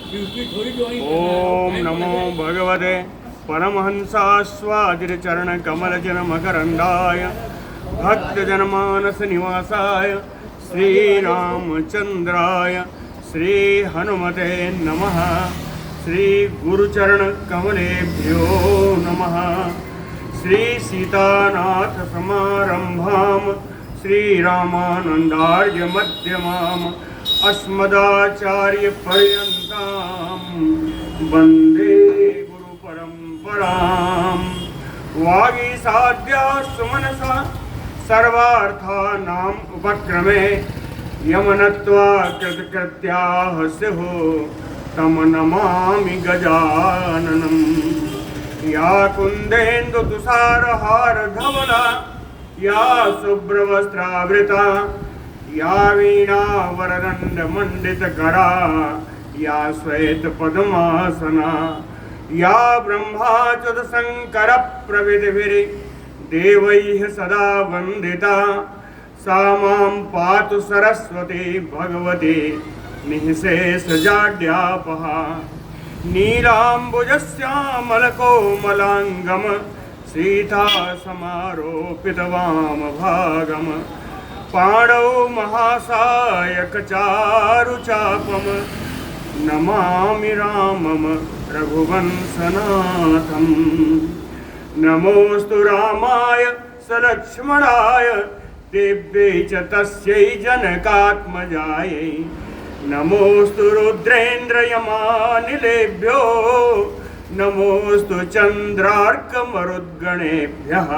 ओम नमो भगवते परमहंसास्वादिचरणकमलजनमकरन्दाय भक्तजनमानसनिवासाय श्रीरामचन्द्राय श्रीहनुमते नमः। श्रीगुरुचरणकमलेभ्यो नमः। श्रीसीतानाथसमारम्भां श्रीरामानन्दार्यमध्यमाम् अस्मदाचार्यपर्यन्तां वन्दे गुरुपरम्परां। वागीसाद्या सुमनसा सर्वार्थानाम् उपक्रमे यमनत्वा कृतकृत्याः स्युः तं नमामि गजाननम्। या कुन्देन्दुतुषारहारधवला या शुभ्रवस्त्रावृता या वीणावरदण्डमण्डितकरा या श्वेतपद्मासना या ब्रह्माच्युतशङ्करप्रभृतिभिर्देवैः सदा वन्दिता सा मां पातु सरस्वती भगवती निःशेषजाड्यापहा। नीलाम्बुजश्यामलकोमलाङ्गं सीतासमारोपितवामभागम् पाणौ महासायकचारुचापं नमामि रामं रघुवंशनाथम्। नमोऽस्तु रामाय सलक्ष्मणाय दिव्यै च तस्यै जनकात्मजायै। नमोऽस्तु रुद्रेन्द्रयमानिलेभ्यो नमोऽस्तु चन्द्रार्कमरुद्गणेभ्यः।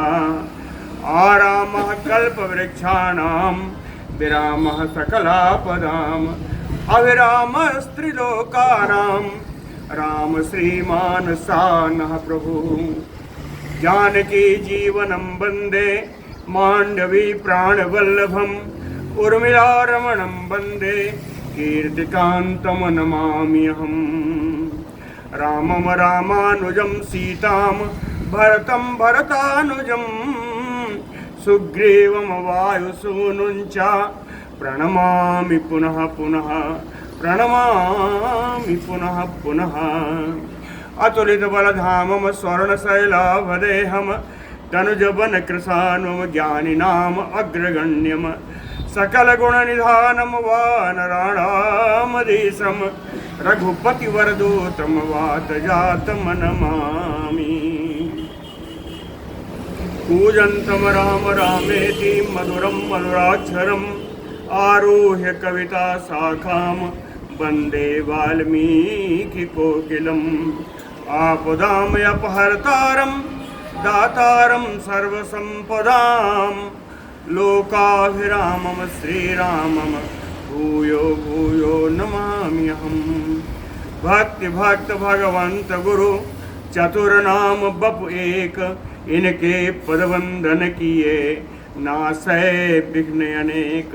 आरामः कल्पवृक्षाणां विरामः सकलापदाम् अविरामस्त्रिलोकानां राम श्रीमान् सानः प्रभुः। जानकी जीवनं वन्दे माण्डवी प्राणवल्लभम् उर्मिलारमणं वन्दे कीर्तिकान्तं नमाम्यहम्। रामं रामानुजं सीतां भरतं भरतानुजं सुग्रीवं वायुसूनुं च प्रणमामि पुनः पुनः प्रणमामि पुनः पुनः। अतुलितबलधामं स्वर्णशैलाभदेहं तनुजवनकृशानुं ज्ञानिनाम् अग्रगण्यं सकलगुणनिधानं वानराणामधीशं रघुपतिवरदूतं वातजातं नमामि। कूजन्तं राम रामेति मधुरं मधुराक्षरम् आरुह्य कविता शाखां वन्दे वाल्मीकिकोकिलम्। आपदामयपहर्तारं दातारं सर्वसम्पदां लोकाभिरामं श्रीरामं भूयो भूयो नमाम्यहम्। भक्ति भक्त भगवंत गुरु चतुर्नाम बप एक इनके पदवंदन किए नासै विघ्न अनेक।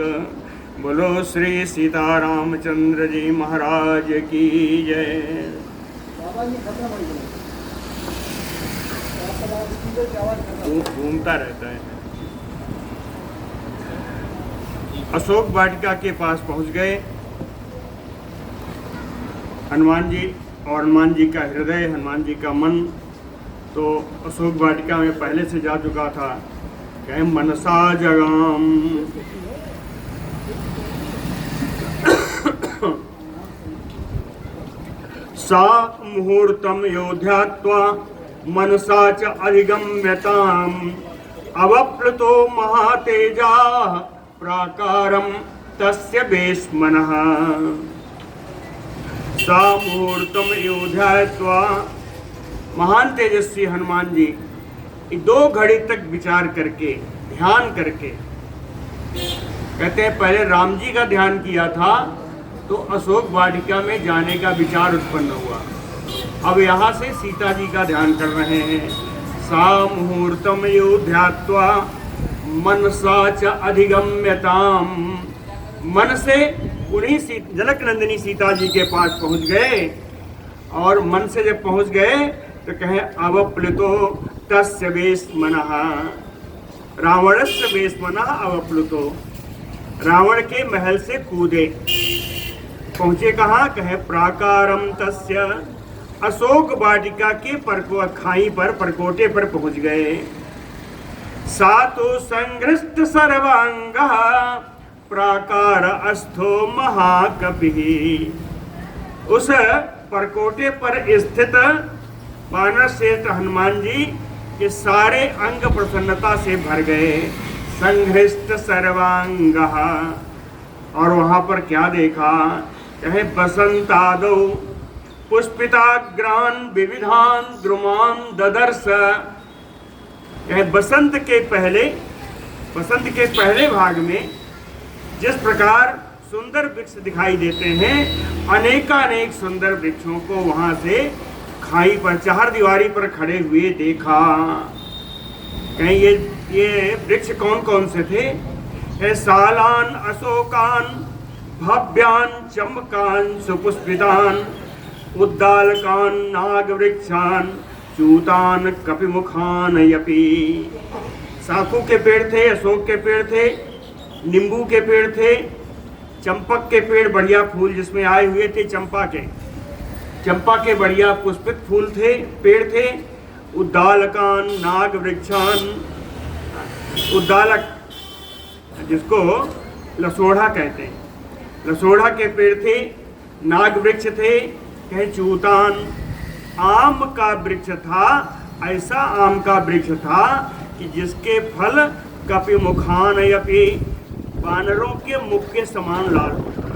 बोलो श्री सीतारामचंद्र जी महाराज की जय। घूमता रहता है। अशोक वाटिका के पास पहुंच गए। हनुमान जी और हनुमान जी का हृदय, हनुमान जी का मन तो अशोक वाटिका में पहले से जा चुका था। कहे मनसा जगाम सा मुहूर्तम योध्यात्वा मनसा च अधिगम्यताम् अवप्लुतो महातेजा प्राकारं तस्य बेस्मनः। सा मुहूर्तम योध्यात्वा महान तेजस्वी हनुमान जी 2 घड़ी तक विचार करके ध्यान करके, कहते हैं पहले राम जी का ध्यान किया था तो अशोक वाटिका में जाने का विचार उत्पन्न हुआ। अब यहाँ से सीता जी का ध्यान कर रहे हैं। सा मुहूर्तम योध्यात्वा मनसा च अधिगम्यताम। मन से उन्हीं जनक नंदिनी सीता जी के पास पहुँच गए और मन से जब पहुँच गए तो कहे अवप्लुतो तस्य बेस्मनः रावणस्य बेस्मनः अवप्लुतो। रावण के महल से कूदे। पहुंचे कहाँ? कहे प्राकारम तस्य, अशोक वाटिका के खाई पर परकोटे पर पहुंच गए। सातो संघृष्ट सर्वांग प्राकार अस्थो महाकपि। उस परकोटे पर स्थित वानर श्रेष्ठ हनुमान जी के सारे अंग प्रसन्नता से भर गए। संघृष्ट सर्वांग, और वहां पर क्या देखा? कहे बसंतादौ पुष्पिताग्रान विविधान द्रुमान ददर्श। कहे बसंत के पहले भाग में जिस प्रकार सुंदर वृक्ष दिखाई देते हैं, अनेकानेक सुंदर वृक्षों को वहां से खाई पर चार दीवारी पर खड़े हुए देखा। कहीं ये वृक्ष कौन कौन से थे? है सालान अशोकान भव्यान चंबकान सुपुष्पितान उद्दालकान नागवृक्षान चूतान कपिमुखान यपि। साखू के पेड़ थे, अशोक के पेड़ थे, नींबू के पेड़ थे, चंपक के पेड़ बढ़िया फूल जिसमें आए हुए थे, चंपा के बढ़िया पुष्पित फूल थे, पेड़ थे। उद्दालकान नागवृक्षान, उद्दालक जिसको लसोड़ा कहते हैं, लसोड़ा के पेड़ थे, नाग वृक्ष थे। कहे चूतान, आम का वृक्ष था। ऐसा आम का वृक्ष था कि जिसके फल कपि मुखान यपि, वानरों के मुख के समान लाल होता।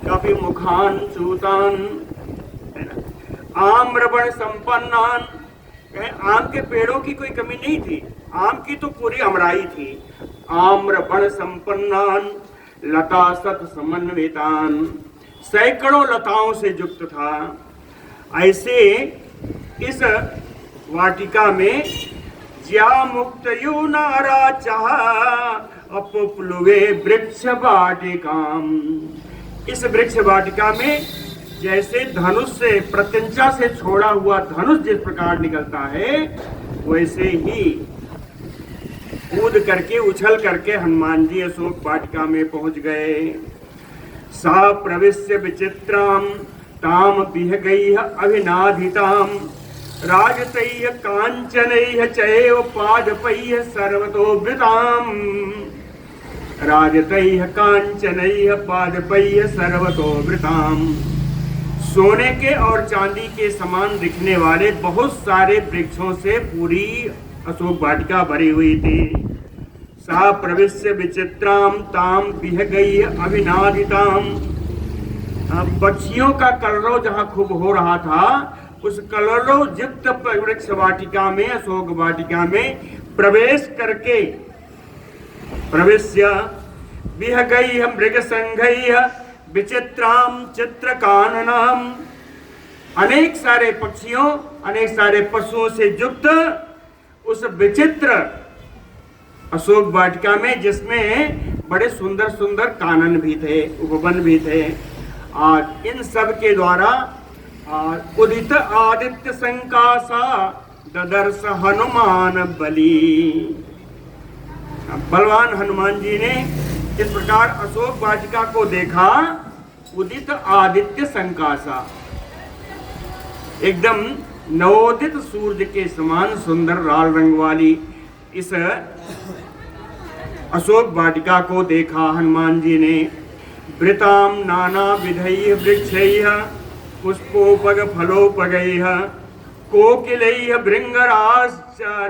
कपि मुखान चूतान, है ना। आम्रवण संपन्नान, आम के पेड़ों की कोई कमी नहीं थी, आम की तो पूरी अमराई थी। आम्रवण संपन्नान लता सत समन्वितान, सैकड़ों लताओं से युक्त था। ऐसे इस वाटिका में ज्या मुक्तयो नारा चाह अपुप्लुवे वृक्ष वाटिकाम। इस वृक्ष वाटिका में जैसे धनुष से, प्रत्यंचा से छोड़ा हुआ धनुष जिस प्रकार निकलता है, वैसे ही कूद करके उछल करके हनुमान जी अशोक वाटिका में पहुंच गए। सा प्रविश्य विचित्राम ताम विहगैः अभिनाधिताम राजतैः कांचनैः चैव पादपैः सर्वतोभृताम। राजतैः कांचनैः पादपैः सर्वतोभृताम। सोने के और चांदी के समान दिखने वाले बहुत सारे वृक्षों से पूरी अशोक वाटिका भरी हुई थी। सा प्रविश्य विचित्राम ताम विहगैः अभिनादिताम। पक्षियों का कलरव जहाँ खूब हो रहा था, उस कलरव युक्त वृक्ष वाटिका में, अशोक वाटिका में प्रवेश करके, प्रविश्य विहगैः मृगसंघैः विचित्राम चित्रकाननाम। अनेक सारे पक्षियों, अनेक सारे पशुओं से युक्त उस विचित्र अशोक वाटिका में, जिसमें बड़े सुंदर सुंदर कानन भी थे, उपवन भी थे। और इन सब के द्वारा उदित आदित्य संकासा ददर्श हनुमान बली। बलवान हनुमान जी ने इस प्रकार अशोक वाटिका को देखा। उदित आदित्य संकासा, एकदम नवोदित सूर्य के समान सुंदर लाल रंग वाली इस अशोक वाटिका को देखा हनुमान जी ने। वृताम नाना विधैः वृक्षैः पुष्पोपग फलोपगैः कोकिलैः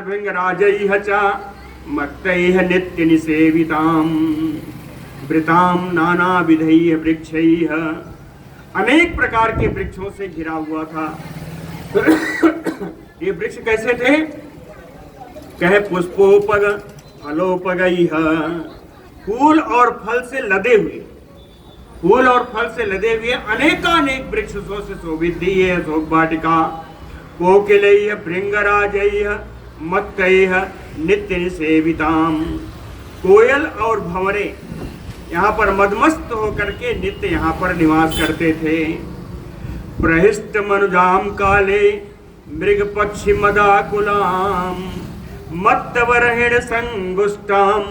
भृंगराजैः च मत्तैः नित्य निसेविताम। वृताम नाना विधैः वृक्षैः, अनेक प्रकार के वृक्षों से घिरा हुआ था। ये वृक्ष कैसे थे? कहे पुष्पोपग फलोपगैः, फूल और फल से लदे हुए, फूल और फल से लदे हुए अनेकानेक वृक्षों से शोभित थी ये अशोक वाटिका। कोकिलैः भृंगराजैः मत्तैः नित्य सेविताम। कोयल और भंवरे यहाँ पर मदमस्त होकर के नित्य यहाँ पर निवास करते थे। प्रहिष्ट मनुजाम काले मृग पक्षी मदाकुलाम मत्तवरहिण संगुष्टाम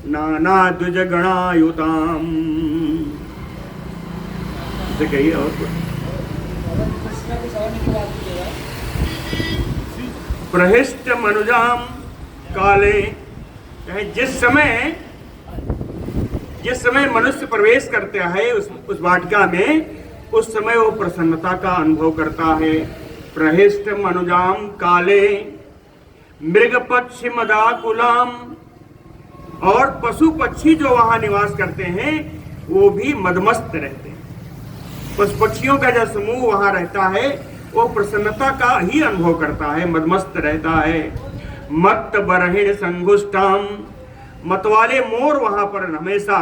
नाना द्विज गणायुताम। से कहिए और कुछ। प्रहिष्ट मनुजाम काले, जिस समय मनुष्य प्रवेश करता है उस वाटिका में, उस समय वो प्रसन्नता का अनुभव करता है। प्रहिष्ट मनुजाम काले मृग पक्षी मदाकुलाम, और पशु पक्षी जो वहां निवास करते हैं वो भी मदमस्त रहते हैं। पशु पक्षियों का जो समूह वहां रहता है वो प्रसन्नता का ही अनुभव करता है, मदमस्त रहता है। मत बरहिण संगुष्टाम, मतवाले मोर वहां पर हमेशा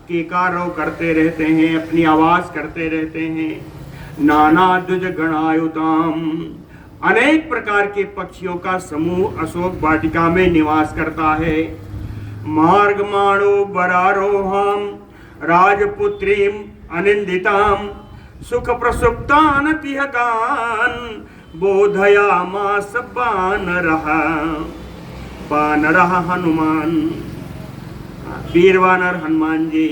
केकारो करते रहते हैं, अपनी आवाज करते रहते हैं। नाना द्विज गणायुताम, अनेक प्रकार के पक्षियों का समूह अशोक वाटिका में निवास करता है। मार्ग माणो बरारोहाम राजपुत्रीम अनिंदिताम सुख प्रसुप्तान तिहतान बोधयामास बानरः हनुमान। वीर वानर हनुमान जी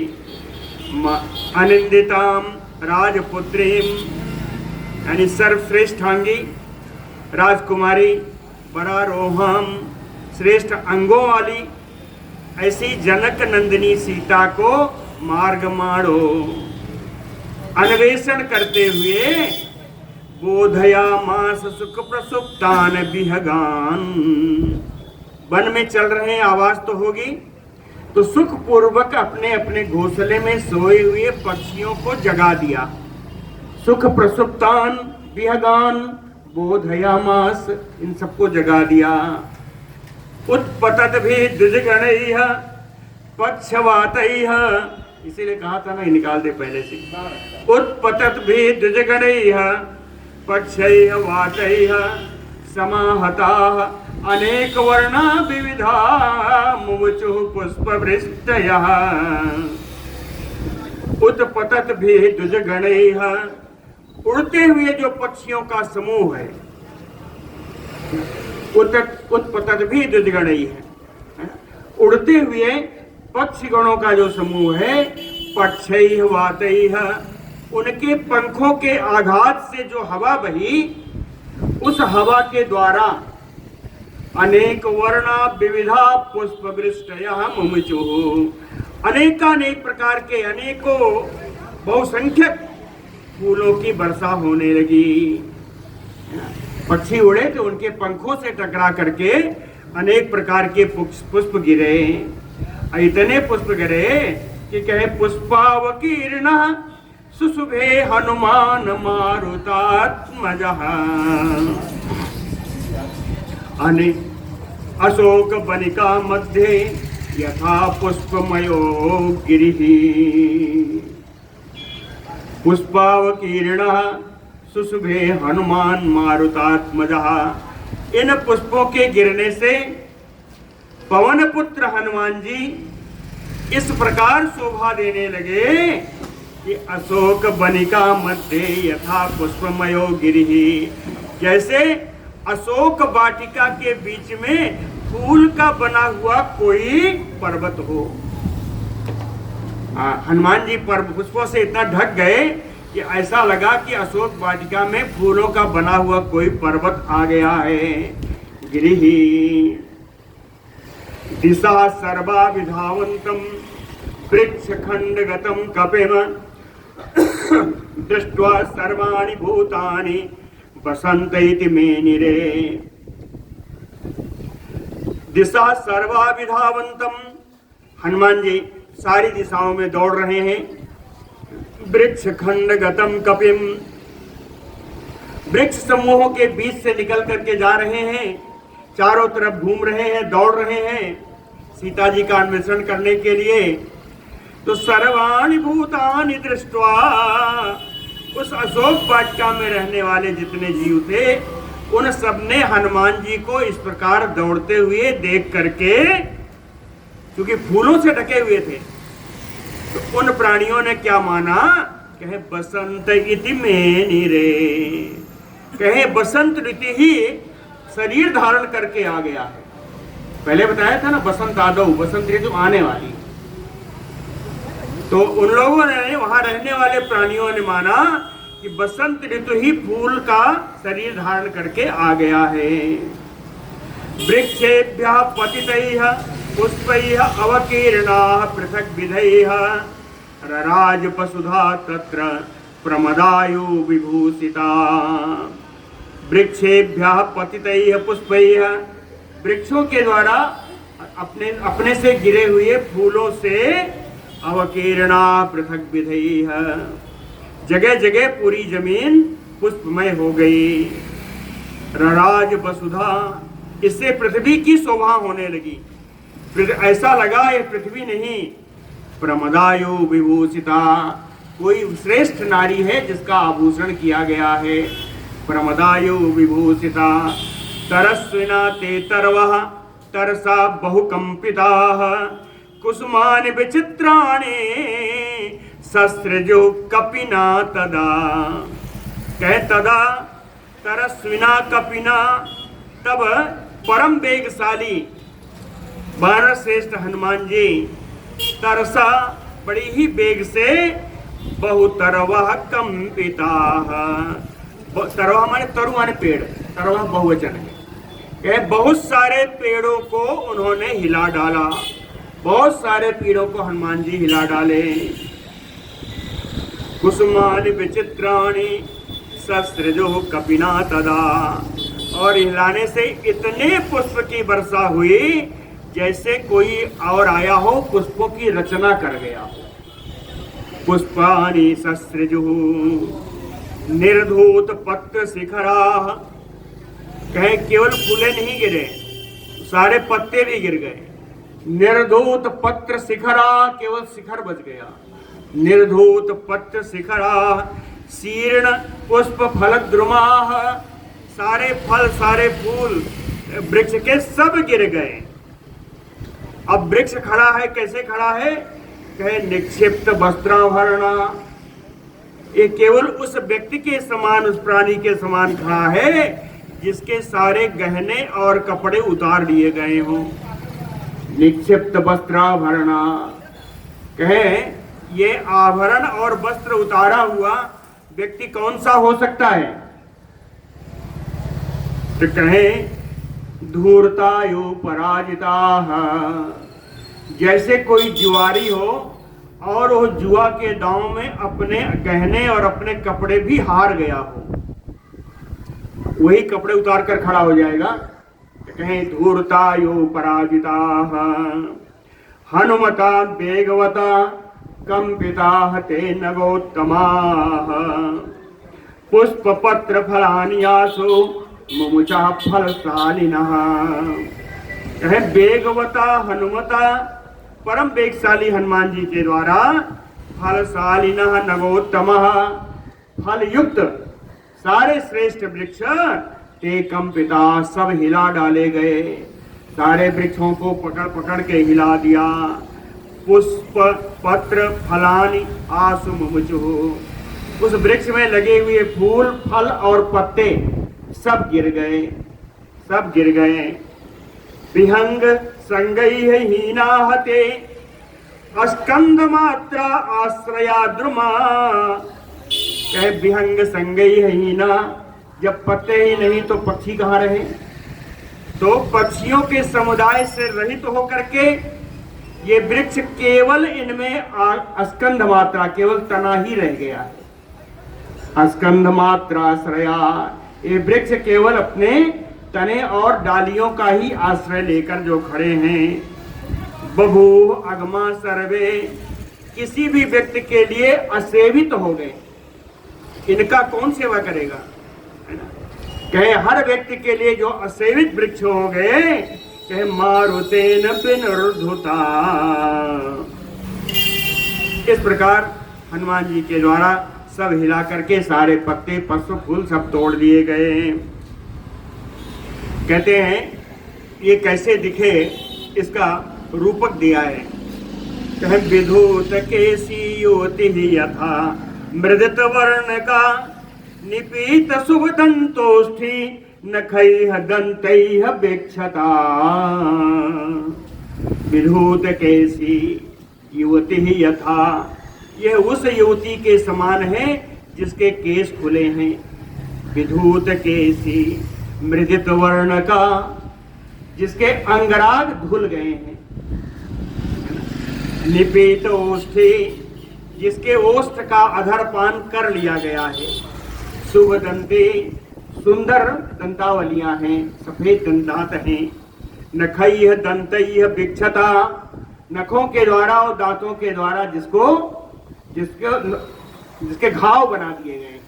अनिंदिताम राजपुत्रीम, यानी सर्वश्रेष्ठांगी राजकुमारी, बरारोहम श्रेष्ठ अंगों वाली, ऐसी जनक नंदिनी सीता को मार्ग माणो अन्वेषण करते हुए बोधयामास सुख प्रसुप्तान विहगान, वन में चल रहे हैं, आवाज तो होगी, तो सुख पूर्वक अपने अपने घोंसले में सोए हुए पक्षियों को जगा दिया। सुख प्रसुप्तान विहगान बोधयामास, इन सबको जगा दिया। उत्पतत भी द्विजगणैः पक्षवातैः, इसीलिए कहा था ना, निकाल दे पहले से। उत्पतत भी द्विजगणैः पक्षैः वातैः समाहताः अनेक वर्णा विविधा मुमुचुः पुष्पवृष्टयः। उत्पतत भी द्विजगणैः, उड़ते हुए जो पक्षियों का समूह है, उत्पतत भी द्विजगणैः, उड़ते हुए पक्षीगणों का जो समूह है, पक्षैः वातैः, उनके पंखों के आघात से जो हवा बही, उस हवा के द्वारा अनेक वर्णा विविधा पुष्पवृष्टयः मुमुचुः, अनेकानेक प्रकार के अनेकों बहुसंख्यक फूलों की वर्षा होने लगी। पक्षी उड़े तो उनके पंखों से टकरा करके अनेक प्रकार के पुष्प गिरे। इतने पुष्प गिरे कि कहे पुष्पावकीर्ण सुशुभे हनुमान मारुतात्मजः। अशोक बनिका मध्ये यथा पुष्पमयो गिरिः पुष्पावकीर्ण सुशुभे हनुमान मारुतात्मजः। इन पुष्पों के गिरने से पवन पुत्र हनुमान जी इस प्रकार शोभा देने लगे कि अशोक बनिका मध्य यथा पुष्पमयो गिरिः, जैसे अशोक वाटिका के बीच में फूल का बना हुआ कोई पर्वत हो। हनुमान जी पुष्पों से इतना ढक गए कि ऐसा लगा कि अशोक वाटिका में फूलों का बना हुआ कोई पर्वत आ गया है। गिरिः दिशा सर्वा विधावंतम वृक्षखंडगतम कपिम दृष्ट्वा सर्वाणि भूतानि बसंत इति मेनिरे। दिशा सर्वा विधावंतम, हनुमान जी सारी दिशाओं में दौड़ रहे हैं। वृक्ष खंड गतम कपिम, वृक्ष समूहों के बीच से निकल करके जा रहे हैं, चारों तरफ घूम रहे हैं, दौड़ रहे हैं सीता जी का अन्वेषण करने के लिए। तो सर्वाणि भूतानि दृष्ट्वा, उस अशोक वाटिका में रहने वाले जितने जीव थे उन सबने हनुमान जी को इस प्रकार दौड़ते हुए देख करके, क्योंकि फूलों से ढके हुए थे, तो उन प्राणियों ने क्या माना, कहे बसंत इति मेनिरे, कहे बसंत ऋतु ही शरीर धारण करके आ गया है। पहले बताया था ना, बसंत आदौ, बसंत ऋतु आने वाली। तो उन लोगों ने, वहां रहने वाले प्राणियों ने माना कि बसंत ऋतु ही फूल का शरीर धारण करके आ गया है। वृक्षेभ्यः पतितैः पुष्पैः अवकीर्णाः पृथक् विधैः रराज पशुधा तत्र प्रमदायु विभूषिता। वृक्षेभ्यः पतितैः पुष्पैः, वृक्षों के द्वारा अपने से गिरे हुए फूलों से अवकीर्णा पृथक विधैः, जगह जगह पूरी जमीन पुष्पमय हो गई। रराज वसुधा, इससे पृथ्वी की शोभा होने लगी। ऐसा लगा ये पृथ्वी नहीं, प्रमदायु विभूषिता, कोई श्रेष्ठ नारी है जिसका आभूषण किया गया है। प्रमदायु विभूषिता तरस्विना ते तरवः तरसा बहुकंपिताः कुसुमानि विचित्राणि सस्रजो कपिना तदा। कह तदा तरस्विना कपिना, तब परम वेगशाली वानर श्रेष्ठ हनुमान जी तरसा, बड़ी ही वेग से बहुतरवः कंपिताः, तरवा माने तरु माने पेड़, तरवा बहुवचन है। बहुत सारे पेड़ों को उन्होंने हिला डाला, बहुत सारे पेड़ों को हनुमान जी हिला डाले। कुसुमानि विचित्राणि सस्रजो कपिना तदा, और हिलाने से इतने पुष्प की वर्षा हुई जैसे कोई और आया हो, पुष्पों की रचना कर गया हो। पुष्पानि सस्रजुः निर्धूत पत्र शिखरा, कहे केवल फूले नहीं गिरे, सारे पत्ते भी गिर गए। निर्धूत पत्र शिखरा, केवल शिखर बच गया। निर्धूत पत्र शिखरा शीर्ण पुष्प फल द्रुमा, सारे फल सारे फूल वृक्ष के सब गिर गए। अब वृक्ष खड़ा है, कैसे खड़ा है? कहे निक्षिप्त वस्त्राभरणा, ये केवल उस व्यक्ति के समान, उस प्राणी के समान खड़ा है जिसके सारे गहने और कपड़े उतार लिए गए हों। निक्षिप्त वस्त्राभरणा, कहे ये आभरण और वस्त्र उतारा हुआ व्यक्ति कौन सा हो सकता है? तो कहे धूर्तायु पराजिता, जैसे कोई जुआरी हो और वो जुआ के दांव में अपने गहने और अपने कपड़े भी हार गया हो, वही कपड़े उतार कर खड़ा हो जाएगा। कहें धूर्तायु पराजिता हनुमता वेगवता कंपिता ते नगोत्तमा पुष्प पत्र फलानि आसु मुमुचा फलशालिनः। कहे वेगवता हनुमता, परम वेगशाली हनुमान जी के द्वारा फलशालिनः नगोत्तमः, फल युक्त सारे श्रेष्ठ वृक्ष ते कंपिता, सब हिला डाले गए। सारे वृक्षों को पकड़ पकड़ के हिला दिया। पुष्प पत्र फलानि आसु मुमुचुः, उस वृक्ष में लगे हुए फूल फल और पत्ते सब गिर गए, सब गिर गए। विहंग संगैः हीनाहते अस्कंद मात्रा आश्रया द्रुमा, कहे विहंग संगैः हीना, जब पत्ते ही नहीं तो पक्षी कहाँ रहे? तो पक्षियों के समुदाय से रहित होकर के ये वृक्ष केवल इनमें अस्कंद मात्रा, केवल तना ही रह गया है। अस्कंद मात्रा आश्रया, ये वृक्ष केवल अपने तने और डालियों का ही आश्रय लेकर जो खड़े हैं। बभूव अगमा सर्वे, किसी भी व्यक्ति के लिए असेवित हो गए, इनका कौन सेवा करेगा? है ना? कहे हर व्यक्ति के लिए जो असेवित वृक्ष हो गए, कहे मारुतेन विनिर्धुता। इस प्रकार हनुमान जी के द्वारा सब हिला करके सारे पत्ते पशु फूल सब तोड़ दिए गए। कहते हैं ये कैसे दिखे, इसका रूपक दिया है। कहे विधूत केसी योति यथा मृदत वर्ण का निपीत शुभ दंतोष्ठी नखैः दंतैः वीक्षता। विधूत केसी युवति यथा, यह उस युवती के समान है जिसके केस खुले हैं, विधूत केसी मृदित वर्ण का, जिसके अंगराग धुल गए हैं, निपीत ओष्ठी, जिसके ओष्ठ का अधरपान कर लिया गया है, शुभ दंते, सुंदर दंतावलियां हैं, सफेद दंतात हैं, नखैः दंतैः विक्षता, नखों के द्वारा और दांतों के द्वारा जिसके घाव बना दिए गए।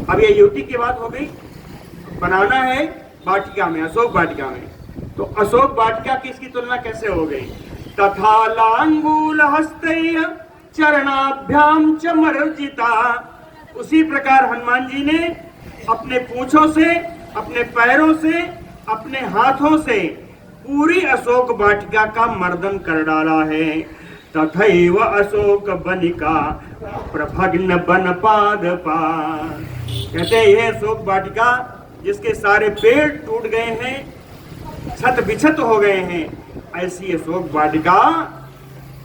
अब ये युवती की बात हो गई, बनाना है वाटिका में, अशोक वाटिका में। तो अशोक वाटिका की इसकी तुलना कैसे हो गई? तथा लांगूल हस्तैः चरणाभ्याम च मर्जिता, उसी प्रकार हनुमान जी ने अपने पूंछों से, अपने पैरों से, अपने हाथों से पूरी अशोक वाटिका का मर्दन कर डाला है। तथैव अशोक बनिका प्रभग्न बन पाद पाद, कहते हैं यह अशोक वाटिका जिसके सारे पेड़ टूट गए हैं, छत बिछत हो गए हैं, ऐसी अशोक वाटिका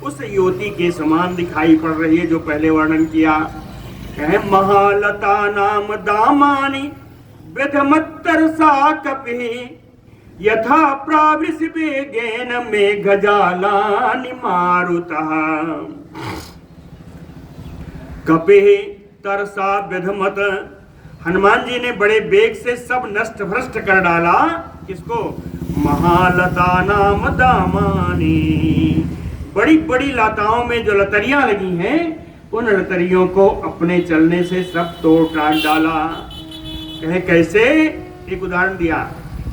उस युवती के समान दिखाई पड़ रही है जो पहले वर्णन किया। कहे महालता नाम दामानि विधमत्तर सा कपि, यथा प्रावृषिवेगेन मेघजालानि मारुतः। कपिः तरसा विधमत, हनुमान जी ने बड़े वेग से सब नष्ट भ्रष्ट कर डाला। किसको? महालता नाम दामानि, बड़ी बड़ी लताओं में जो लतरियां लगी हैं, उन लतरियों को अपने चलने से सब तोड़ टाट डाला। कहे कैसे? एक उदाहरण दिया,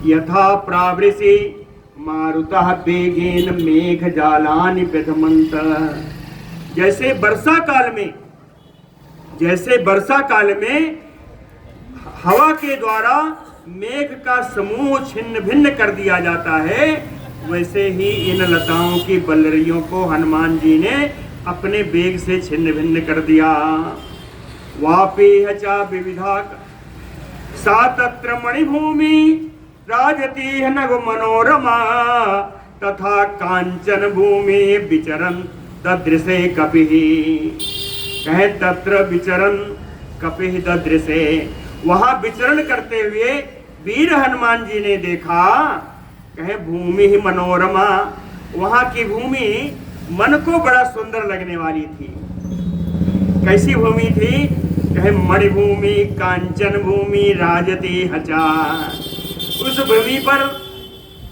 यथा प्रावृषि मारुतः वेगेन मेघ जालानि विधमन्त, जैसे वर्षा काल में हवा के द्वारा मेघ का समूह छिन्न भिन्न कर दिया जाता है, वैसे ही इन लताओं की बल्लरियों को हनुमान जी ने अपने वेग से छिन्न भिन्न कर दिया। वापीह च विविधा सा तत्र मणिभूमि राजतीह नभ मनोरमा, तथा कांचन भूमि विचरन ददृशे कपिः। कहे तत्र विचरन कपिः ददृशे, वहां विचरण करते हुए वीर हनुमान जी ने देखा। कहे भूमि ही मनोरमा, वहां की भूमि मन को बड़ा सुंदर लगने वाली थी। कैसी भूमि थी? कहे मणिभूमि कांचन भूमि राजती हचा, उस भूमि पर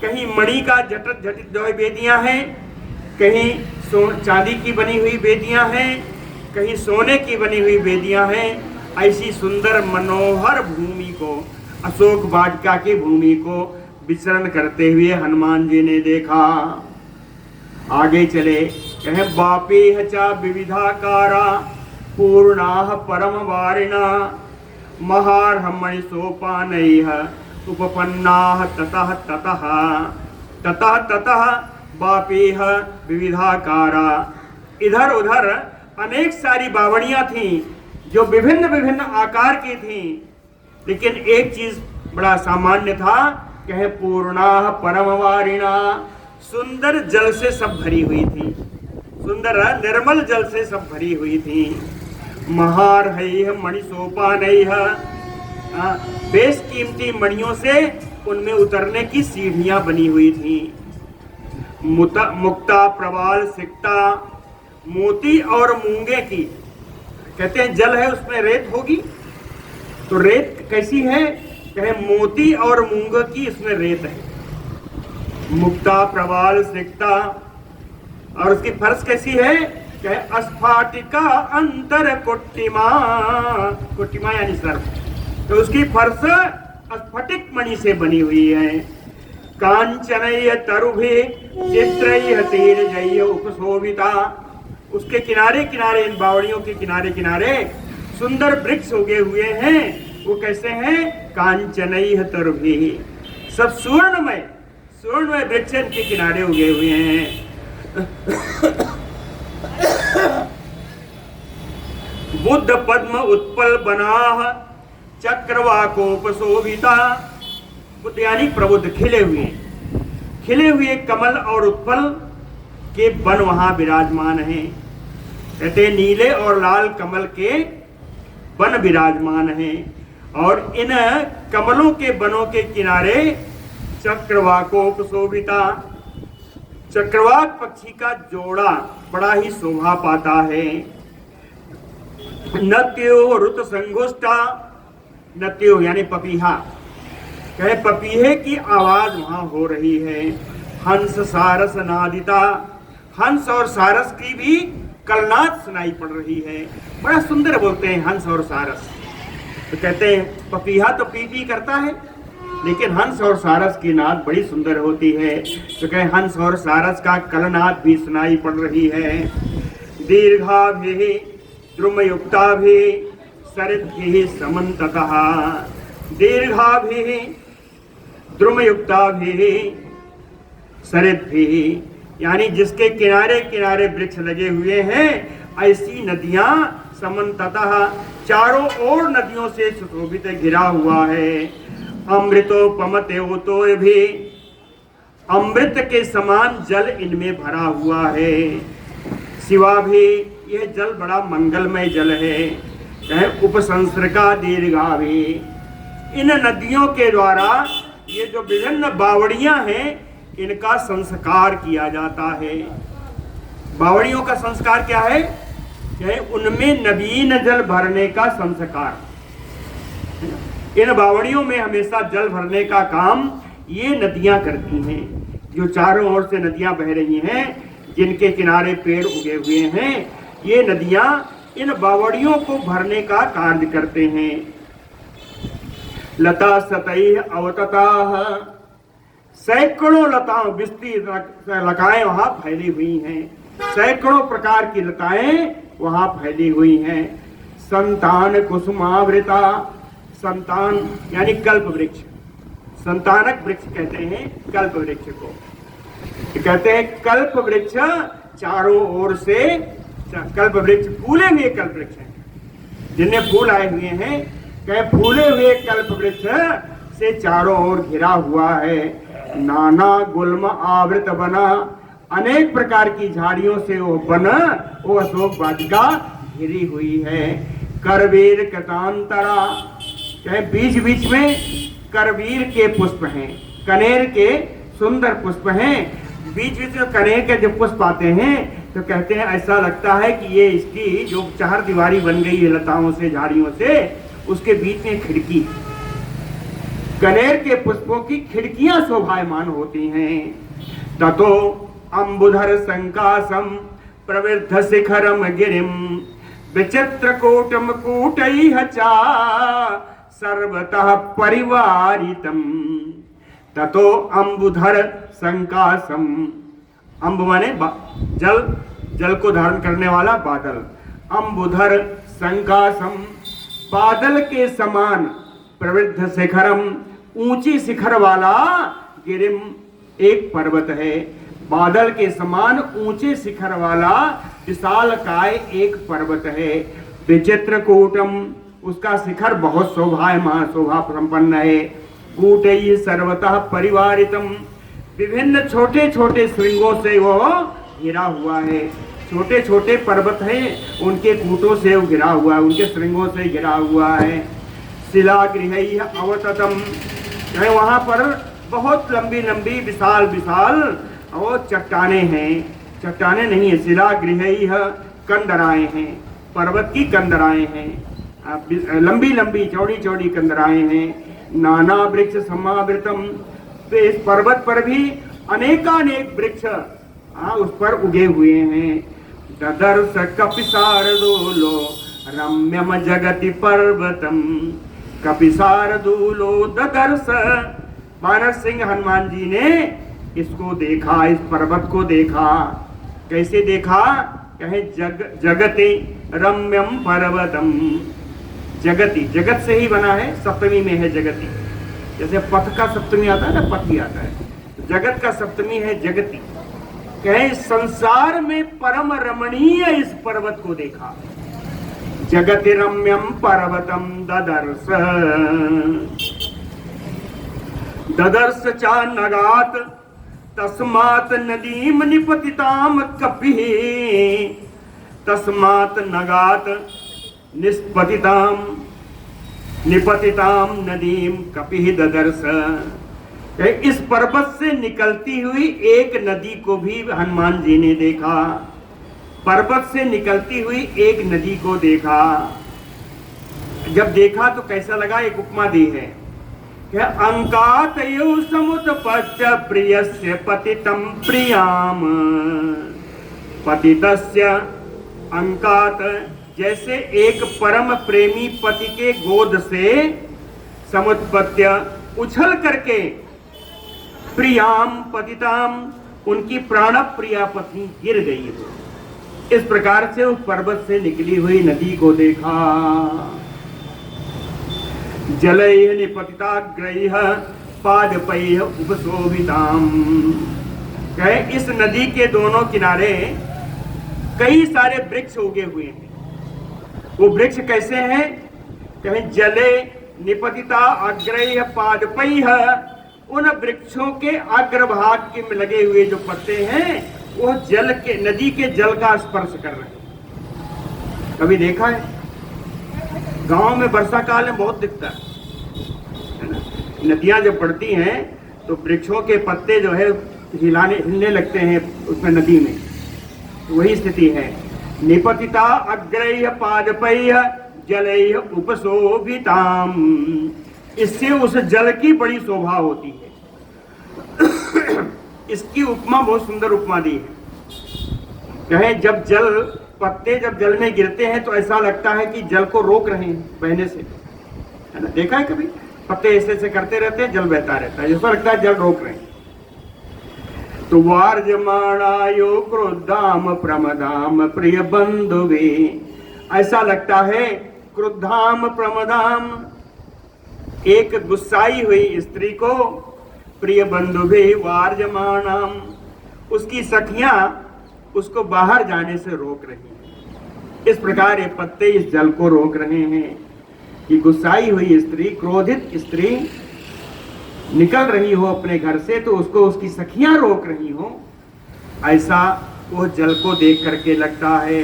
कहीं मणि का झटित झटित जो बेदियां हैं, कहीं चांदी की बनी हुई बेदियां हैं, कहीं सोने की बनी हुई बेदियां हैं। ऐसी सुंदर मनोहर भूमि को, अशोक वाटिका की भूमि को विचरण करते हुए हनुमान जी ने देखा। आगे चले, कहे वापीह च विविधाकारा पूर्णाः परम वारिणा, महार्हमणि सोपानैः उपपन्नाः ततः ततः। ततः ततः वापीह विविधाकारा, इधर उधर अनेक सारी बावड़ियां थीं जो विभिन्न विभिन्न आकार की थीं, लेकिन एक चीज बड़ा सामान्य था। कहे पूर्णाः परम वारिणा, सुंदर जल से सब भरी हुई थी, सुंदर निर्मल जल से सब भरी हुई थी। महार्हैः मणिसोपानैः, बेश कीमती मणियों से उनमें उतरने की सीढ़ियां बनी हुई थी। मुक्ता प्रवाल सिक्ता, मोती और मूंगे की, कहते हैं जल है उसमें रेत होगी, तो रेत कैसी है? कहे मोती और मूंग की इसमें रेत है। मुक्ता प्रवाल सिक्ता, और उसकी फर्श कैसी है? कहे स्फाटिका अंतर कुट्टिमा, कुट्टिमा यानी सर्प, तो उसकी फर्श स्फटिक मणि से बनी हुई है। कांचनैः तरुभिः चित्रैः तीरजैः उपशोभिता, उसके किनारे किनारे, इन बावड़ियों के किनारे किनारे सुंदर वृक्ष उगे हुए हैं। वो कैसे हैं? कांचनैः तरुभिः, सब सुवर्णमय वृक्ष इनके किनारे उगे हुए हैं। बुद्ध पद्म उत्पल बनाह चक्रवाकोपशोभिता, बुद्ध यानी प्रबुद्ध, खिले हुए कमल और उत्पल के वन वहां विराजमान हैं। कहते हैं नीले और लाल कमल के वन विराजमान हैं और इन कमलों के वनों के किनारे चक्रवाकोपशोभिता, चक्रवाक पक्षी का जोड़ा बड़ा ही शोभा पाता है। नत्यो रुत संगुष्टा, नत्यो यानी पपीहा, कहे पपीहे की आवाज वहां हो रही है। हंस सारस नादिता, हंस और सारस की भी कलनाद सुनाई पड़ रही है। बड़ा सुंदर बोलते हैं हंस और सारस। तो कहते हैं पपीहा तो पी पी करता है, लेकिन हंस और सारस की नाद बड़ी सुंदर होती है। तो कहे हंस और सारस का कलनाद भी सुनाई पड़ रही है। दीर्घाभिः द्रुमयुक्ताभिः सरिद्भिः समन्ततः, दीर्घाभिः द्रुमयुक्ताभिः सरिद्भिः, यानी जिसके किनारे किनारे वृक्ष लगे हुए हैं, ऐसी नदियां समन्ततः चारों ओर नदियों से सुशोभित घिरा हुआ है। अमृतोपमते ओतोय भी, अमृत के समान जल इनमें भरा हुआ है। शिवा भी, यह जल बड़ा मंगलमय जल है। उपसंसर्गा दीर्घा भी, इन नदियों के द्वारा ये जो विभिन्न बावड़ियां हैं इनका संस्कार किया जाता है। बावड़ियों का संस्कार क्या है? उनमें नवीन जल भरने का संस्कार। इन बावड़ियों में हमेशा जल भरने का काम ये नदियां करती हैं। जो चारों ओर से नदियां बह रही हैं, जिनके किनारे पेड़ उगे हुए हैं, ये नदियां इन बावड़ियों को भरने का कार्य करते हैं। लता सतैः अवतताः, सैकड़ों लताओं विस्तृत लताएं वहां फैली हुई हैं। सैकड़ों प्रकार की लताएं वहां फैली हुई हैं। संतान कुसुमावृता, संतान यानी कल्प वृक्ष, संतानक वृक्ष कहते हैं कल्प वृक्ष को। कहते हैं कल्प वृक्ष चारों ओर से, कल्प वृक्ष फूले हुए कल्प वृक्ष हैं, जिनमें फूल आए हुए हैं। कहे फूले हुए कल्प वृक्ष से चारों ओर घिरा हुआ है। नाना गुल्म आवृत बना, अनेक प्रकार की झाड़ियों से वो बना, वो अशोक वाटिका घिरी हुई है। करवीर कतांतरा, कहे बीच बीच में करवीर के पुष्प हैं, कनेर के सुंदर पुष्प हैं। बीच बीच में कनेर के जब पुष्प आते हैं तो कहते हैं ऐसा लगता है कि ये इसकी जो चार दीवारी बन गई है लताओं से, झाड़ियों से, उसके बीच में खिड़की, कनेर के पुष्पों की खिड़कियां शोभायमान होती हैं। ततो अंबुधर संकासम प्रवृद्ध शिखरम गिरिम विचित्र कोटम कूटैः चा सर्वतः परिवारितम। ततो अंबुधर संकासम, अंब माने जल, जल को धारण करने वाला बादल। अंबुधर संकासम, बादल के समान, प्रवृद्ध शिखरम, ऊंची शिखर वाला, गिरिम एक पर्वत है। बादल के समान ऊंचे शिखर वाला विशालकाय एक पर्वत है। विचित्र कूटम, उसका शिखर बहुत शोभायमान, शोभा संपन्न है। कूटैः सर्वतः परिवारितम, विभिन्न छोटे छोटे श्रृंगों से वो घिरा हुआ है। छोटे छोटे पर्वत हैं, उनके कूटों से वो घिरा हुआ है, उनके श्रृंगों से घिरा हुआ है। शिलागृहैः अवततम, वहां पर बहुत लंबी लंबी विशाल विशाल और चट्टाने हैं, चट्टाने नहीं है, शिलागृहैः कंदराएं हैं, पर्वत की कंदराएं हैं, लंबी लंबी चौड़ी चौड़ी कंदराएं हैं। नाना वृक्ष समावृतम, तो इस पर्वत पर भी अनेकानेक वृक्ष उस पर उगे हुए हैं। ददर्श कपिशार्दूलो रम्यम जगति पर्वतम, कपिशार्दूलो ददर्श, वानर सिंह हनुमान जी ने इसको देखा, इस पर्वत को देखा। कैसे देखा? कहे जगति रम्यम पर्वतम, जगति, जगत से ही बना है, सप्तमी में है जगति। जैसे पथ का सप्तमी आता है ना, पति आता है, जगत का सप्तमी है जगति। कहे संसार में परम रमणीय इस पर्वत को देखा। जगति रम्यम पर्वतम ददर्श, ददर्श चा नगात तस्मात् नदीम निपतिताम कपिः तस्मात् नगात निपतिताम नदीम कपिः ददर्श। इस पर्वत से निकलती हुई एक नदी को भी हनुमान जी ने देखा। पर्वत से निकलती हुई एक नदी को देखा। जब देखा तो कैसा लगा? एक उपमा दी है क्या? अंकातयो समुत्पत्य प्रियस्य पतितं प्रियाम पतितस्य अंकात। जैसे एक परम प्रेमी पति के गोद से समुत्पत्य उछल करके प्रियाम पतिताम उनकी प्राण प्रिया पत्नी गिर गई। इस प्रकार से उस पर्वत से निकली हुई नदी को देखा। जलैः निपतिताग्रैः पादपैः उपशोभिताम्। इस नदी के दोनों किनारे कई सारे वृक्ष उगे हुए हैं। वो वृक्ष कैसे हैं? कहीं जले निपतिता अग्रैः पादपैः, उन वृक्षों के अग्रभाग के में लगे हुए जो पत्ते हैं वो जल के, नदी के जल का स्पर्श कर रहे हैं। कभी देखा है? गांव में वर्षा काल में बहुत दिखता है ना। नदियां जब पड़ती हैं तो वृक्षों के पत्ते जो है हिलने लगते हैं उसमें नदी में। वही स्थिति है। निपतिता अग्रैः पादपैः जलैः उपशोभिताम्। इससे उस जल की बड़ी शोभा होती है। इसकी उपमा बहुत सुंदर उपमा दी है। कहे जब पत्ते जब जल में गिरते हैं तो ऐसा लगता है कि जल को रोक रहे हैं बहने से, है ना? देखा है कभी? पत्ते ऐसे ऐसे करते रहते हैं, जल बहता रहता है, ऐसा लगता है जल रोक रहे हैं। तो वार्जमाणायो क्रोधाम प्रमदाम प्रिय बंधुवे। ऐसा लगता है क्रोधाम प्रमदाम, एक गुस्साई हुई स्त्री को प्रिय बंधुवे वार्जमाणाम, उसकी सखियां उसको बाहर जाने से रोक रही हैं। इस प्रकार ये पत्ते इस जल को रोक रहे हैं कि गुस्साई हुई स्त्री, क्रोधित स्त्री निकल रही हो अपने घर से तो उसको उसकी सखियां रोक रही हो, ऐसा वो जल को देख करके लगता है।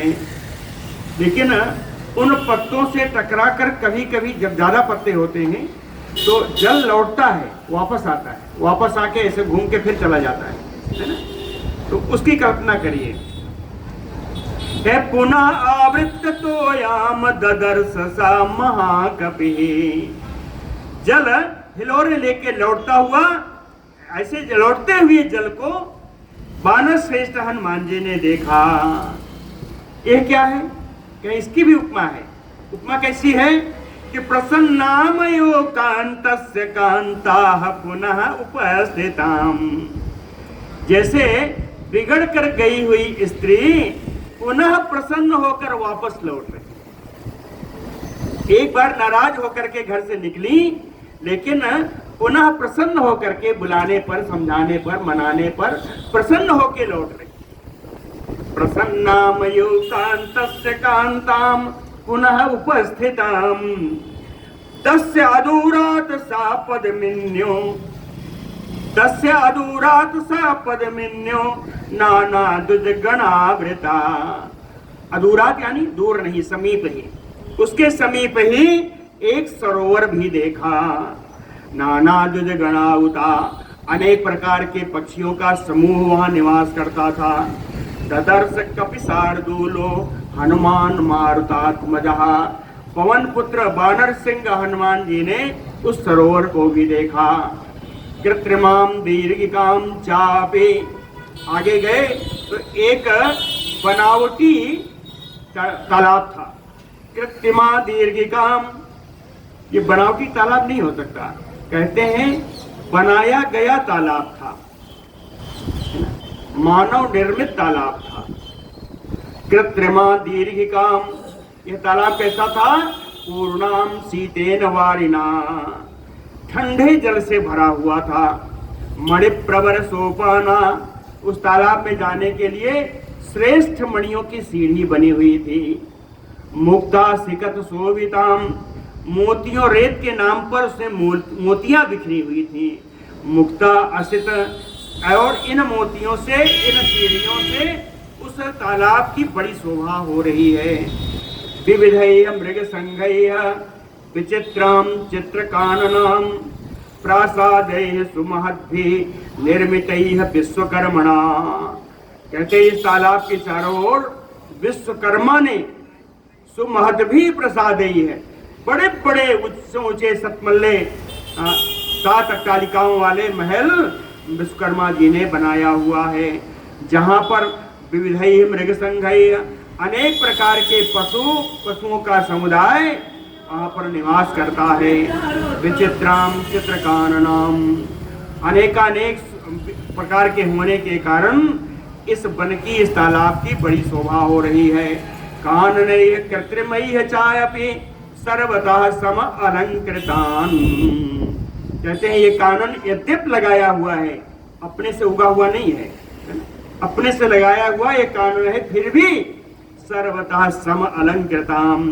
लेकिन उन पत्तों से टकरा कर कभी कभी जब ज्यादा पत्ते होते हैं तो जल लौटता है, वापस आता है, वापस आके ऐसे घूम के फिर चला जाता है ना? तो उसकी कल्पना करिए। है पुनः आवृत तोयाम ददर्श सा महाकपिः। जल हिलोरे लेके लौटता हुआ, ऐसे लौटते हुए जल को वानर श्रेष्ठ हनुमान जी ने देखा। यह क्या है? क्या इसकी भी उपमा है? उपमा कैसी है कि प्रसन्नामयो कांतस्य कांताः पुनः उपस्थिताम्। जैसे बिगड़ कर गई हुई स्त्री पुनः प्रसन्न होकर वापस लौट रही। एक बार नाराज होकर के घर से निकली, लेकिन पुनः प्रसन्न होकर के बुलाने पर, समझाने पर, मनाने पर प्रसन्न होकर लौट रही। प्रसन्नामयो कांतस्य कांताम पुनः उपस्थिताम तस्य अदूरात् सा पद्मिन्यो तस्य अदूरात् सा पद्मिन्यो नाना दुज गणावृता। अदूरात यानी दूर नहीं, समीप ही। उसके समीप ही एक सरोवर भी देखा। नाना दुज गणावृता, अनेक प्रकार के पक्षियों का समूह वहां निवास करता था। ददर्श कपिशार्दूलो हनुमान मारुतात्मजः। पवन पुत्र वानर सिंह हनुमान जी ने उस सरोवर को भी देखा। कृत्रिमाम दीर्घिकाम चापे, आगे गए तो एक बनावटी तालाब था। कृत्रिमा दीर्घिकाम, ये बनावटी तालाब नहीं हो सकता, कहते हैं बनाया गया तालाब था, मानव निर्मित तालाब था। कृत्रिमा दीर्घिकाम, यह तालाब कैसा था? पूर्णाम शीतेन वारिना, ठंडे जल से भरा हुआ था। मणिप्रवर सोपाना, उस तालाब में जाने के लिए श्रेष्ठ मणियों की सीढ़ी बनी हुई थी। मुक्ता सिकत शोभिताम, मोतियों रेत के नाम पर उसमें मोतियां बिखरी हुई थी। मुक्ता असित और इन मोतियों से, इन सीढ़ियों से उस तालाब की बड़ी शोभा हो रही है। विविधैः मृग संघैः विचित्रां चित्रकाननां प्रासादैः सुमहद्भिः निर्मितैः विश्वकर्मणा। कहते इस तालाब के चारों ओर विश्वकर्मा ने सुमहद्भिः प्रसादैः है, बड़े बड़े ऊंचे सतमल्ले 7 अट्टालिकाओं वाले महल विश्वकर्मा जी ने बनाया हुआ है, जहाँ पर विविधैः मृग संघैः अनेक प्रकार के पशुओं का समुदाय वहाँ पर निवास करता है। विचित्राम चित्रकाननाम, अनेकानेक प्रकार के होने के कारण इस वन की, इस तालाब की बड़ी शोभा हो रही है। काननैः कृत्रिमैः चापि सर्वतः सम अलंकृतान। कहते हैं ये कानन यद्यप लगाया हुआ है, अपने से उगा हुआ नहीं है, अपने से लगाया हुआ ये कानन है, फिर भी सर्वतः सम अलंकृताम,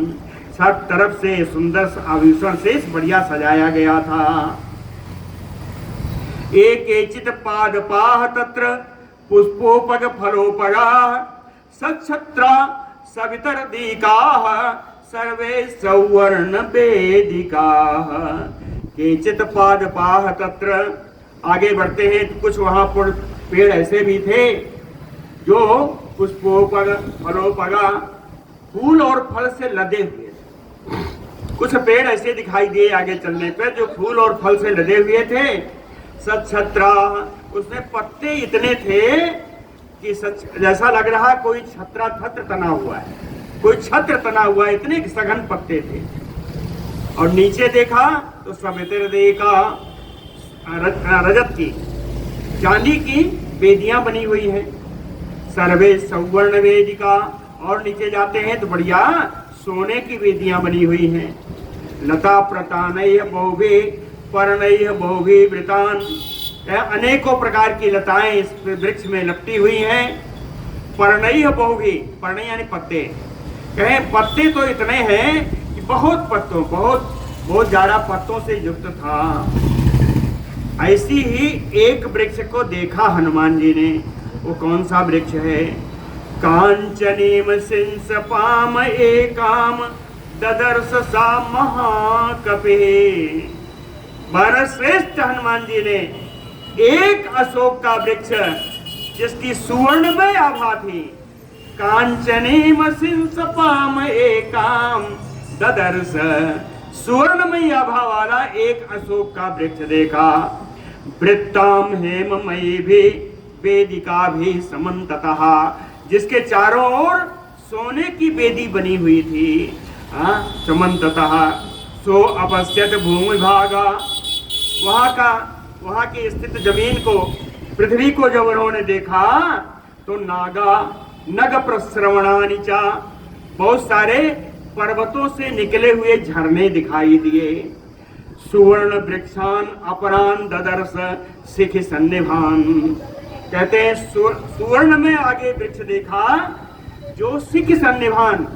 सब तरफ से सुंदर आभूषण से बढ़िया सजाया गया था। एकेचित् पादपाः तत्र पुष्पोपग फलोपगाः सच्छत्रा सवितरदीकाः सर्वे सौवर्ण वेदिकाः। केचित् पादपाः तत्र, आगे बढ़ते हैं तो कुछ वहां पर पेड़ ऐसे भी थे जो पुष्पोपग फलोपगा, फूल और फल से लदे हुए थे। कुछ पेड़ ऐसे दिखाई दिए आगे चलने पर जो फूल और फल से लदे हुए थे। सच्छत्रा, उसमें पत्ते इतने थे कि जैसा लग रहा कोई छत्र तना हुआ है, कोई छत्र तना हुआ है, इतने सघन पत्ते थे। और नीचे देखा तो सवितर देखा, रजत की, चांदी की वेदियां बनी हुई है, सर्वे सौवर्ण वेदिका। और नीचे जाते हैं तो बढ़िया सोने की वेदियां बनी हुई हैं। लता प्रतानैः बहुभिः पर्णैः बहुभिः वृतान, अनेकों प्रकार की लताएं इस वृक्ष में लपटी हुई हैं। पर्णैः बहुभिः, पर्ण यानी पत्ते, कहें पत्ते तो इतने हैं कि बहुत ज्यादा पत्तों से युक्त था। ऐसी ही एक वृक्ष को देखा हनुमान जी ने। वो कौन सा वृक्ष है? कांचनीम सिंसपाम एकाम ददर्श सा महाकपे। श्रेष्ठ हनुमान जी ने एक अशोक का वृक्ष जिसकी सुवर्णमय आभा थी, कांचनीम सिंसपाम एकाम ददर्श, सुवर्णमयी आभा वाला एक अशोक का वृक्ष देखा। वृत्ताम हेममयी भी वेदिका भी समन्ततः, जिसके चारों ओर सोने की वेदी बनी हुई थी। समन्ततः सो अपश्यत भूमि भागा, वहाँ की स्थित जमीन को, पृथ्वी को जब उन्होंने देखा तो नग प्रस्रवणानि च, बहुत सारे पर्वतों से निकले हुए झरने दिखाई दिए। सुवर्ण वृक्षान अपरान ददर्श शिख सन्निभान। कहते हैं सुवर्ण में आगे वृक्ष देखा जो शिख सन्निभान,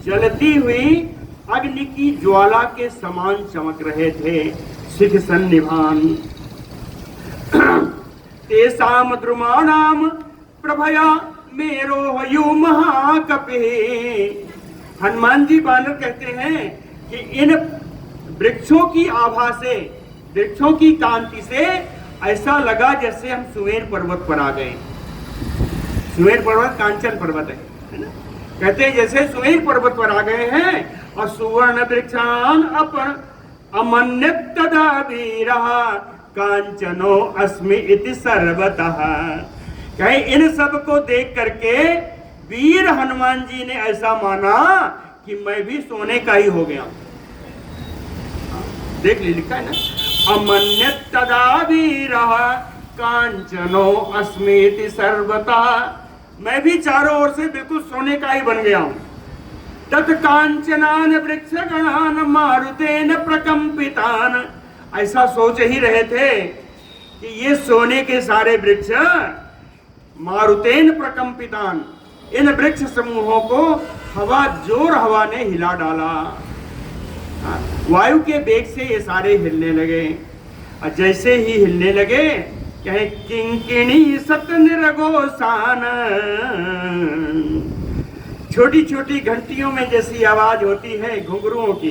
जलती हुई अग्नि की ज्वाला के समान चमक रहे थे। शिख सन्निभान तेसाम द्रुमाणाम प्रभया मेरोहयु महाकपे। हनुमान जी बानर कहते हैं कि इन वृक्षों की आभा से, वृक्षों की कांति से ऐसा लगा जैसे हम सुमेर पर्वत पर आ गए। सुमेर पर्वत कांचन पर्वत है ना? कहते हैं जैसे सुमेर पर्वत पर आ गए हैं। और सुवर्ण वृक्षान अपन अमन्यत तदा वीरहा कांचनो अस्मि इति सर्वतः। कहे इन सब को देख करके वीर हनुमान जी ने ऐसा माना कि मैं भी सोने का ही हो गया। देख ली, लिखा है ना, अमन्यत तदा वीरः कांचनो अस्मि इति सर्वतः, मैं भी चारों ओर से बिल्कुल सोने का ही बन गया हूं। तत् कांचनान वृक्ष गणान मारुतेन प्रकंपितान, ऐसा सोच ही रहे थे कि ये सोने के सारे वृक्ष मारुतेन प्रकंपितान, इन वृक्ष समूहों को जोर हवा ने हिला डाला। वायु के वेग से ये सारे हिलने लगे। और जैसे ही हिलने लगे कहे किंकिणी सत निरगोसान, छोटी छोटी घंटियों में जैसी आवाज होती है घुंघरुओं की,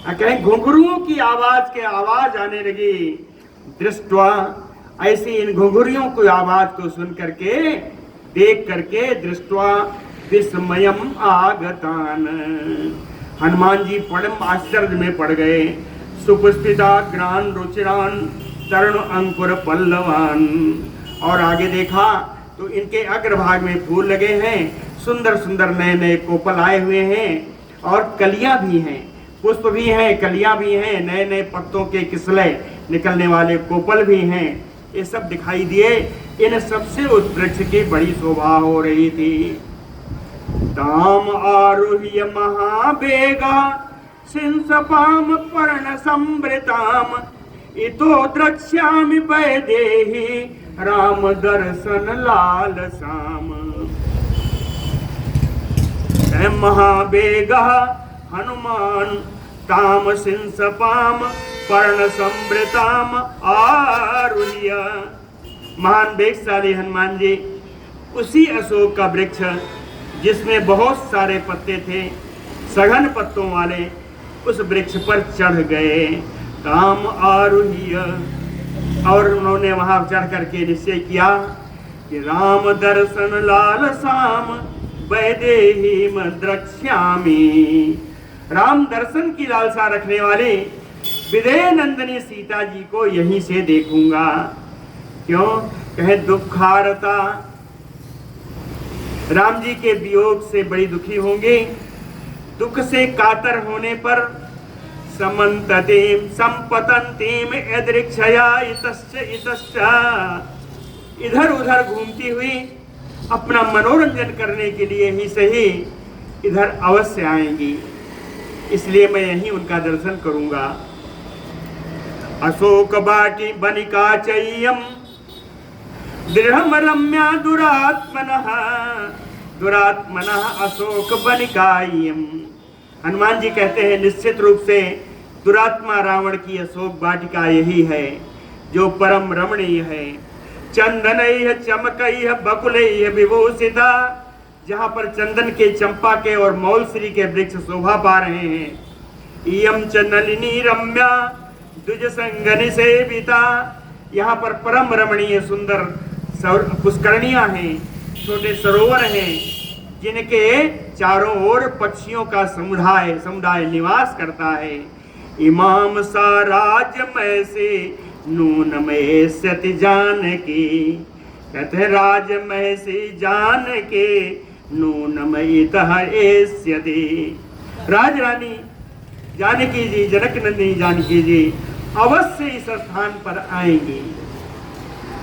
कहे घुंघरुओं की आवाज के आवाज आने लगी। दृष्टवा, ऐसी इन घुंघरुओं की आवाज को सुन करके, देख करके, दृष्टवा विस्मयम आगतान, हनुमान जी परम आश्चर्य में पड़ गए। सुपुष्पिता ग्रान रुचिरान तरुण अंकुर पल्लवान, और आगे देखा तो इनके अग्रभाग में फूल लगे हैं, सुंदर सुंदर नए नए कोपल आए हुए हैं, और कलियां भी हैं, पुष्प भी हैं, कलियां भी हैं, नए नए पत्तों के किसले निकलने वाले कोपल भी हैं। ये सब दिखाई दिए। इन सबसे उस वृक्ष की बड़ी शोभा हो रही थी। ताम आरुह्य महावेगा सिंसपाम पर्ण संवृताम, इतो द्रक्ष्यामि वैदेही राम दर्शन लालसाम। महावेगा हनुमान ताम सिंसपाम पर्ण संवृताम आरुह्य, महान वेगशाली हनुमान जी उसी अशोक का वृक्ष जिसमें बहुत सारे पत्ते थे, सघन पत्तों वाले, उस वृक्ष पर चढ़ गए। काम आरुह्य, और उन्होंने वहां चढ़ करके निश्चय किया कि राम दर्शन लालसाम वैदेहीम द्रक्ष्यामि, राम दर्शन की लालसा रखने वाले विदेह नंदिनी सीता जी को यहीं से देखूंगा। क्यों? कहे दुखारता, राम जी के वियोग से बड़ी दुखी होंगे, दुख से कातर होने पर समन्ततीम संपतंतीम यदृक्षया इतश्च इतश्च, इधर उधर घूमती हुई अपना मनोरंजन करने के लिए ही सही इधर अवश्य आएंगी, इसलिए मैं यहीं उनका दर्शन करूंगा। अशोक बाटी बनिका चय्यम दृढ़ रम्या दुरात्मनः, दुरात्मनः अशोक बनिकायम। हनुमान जी कहते हैं निश्चित रूप से दुरात्मा रावण की अशोक वाटिका यही है जो परम रमणीय है। चंदनैः चमकैः बकुलैः विभूषिता, जहाँ पर चंदन के, चंपा के और मौलश्री के वृक्ष शोभा पा रहे हैं। इयम च नलिनी रम्या द्विज संगनि सेविता, यहाँ पर परम रमणीय सुंदर पुष्करणियां हैं, छोटे सरोवर हैं, जिनके चारों ओर पक्षियों का समुदाय निवास करता है। इमाम सा राजमय से नूनमय सति जानकी, कहते हैं राजमय से जान के नूनमय तह एस्यति। राज रानी जानकी जी, जनक नंदिनी जानकी जी अवश्य इस स्थान पर आएंगी,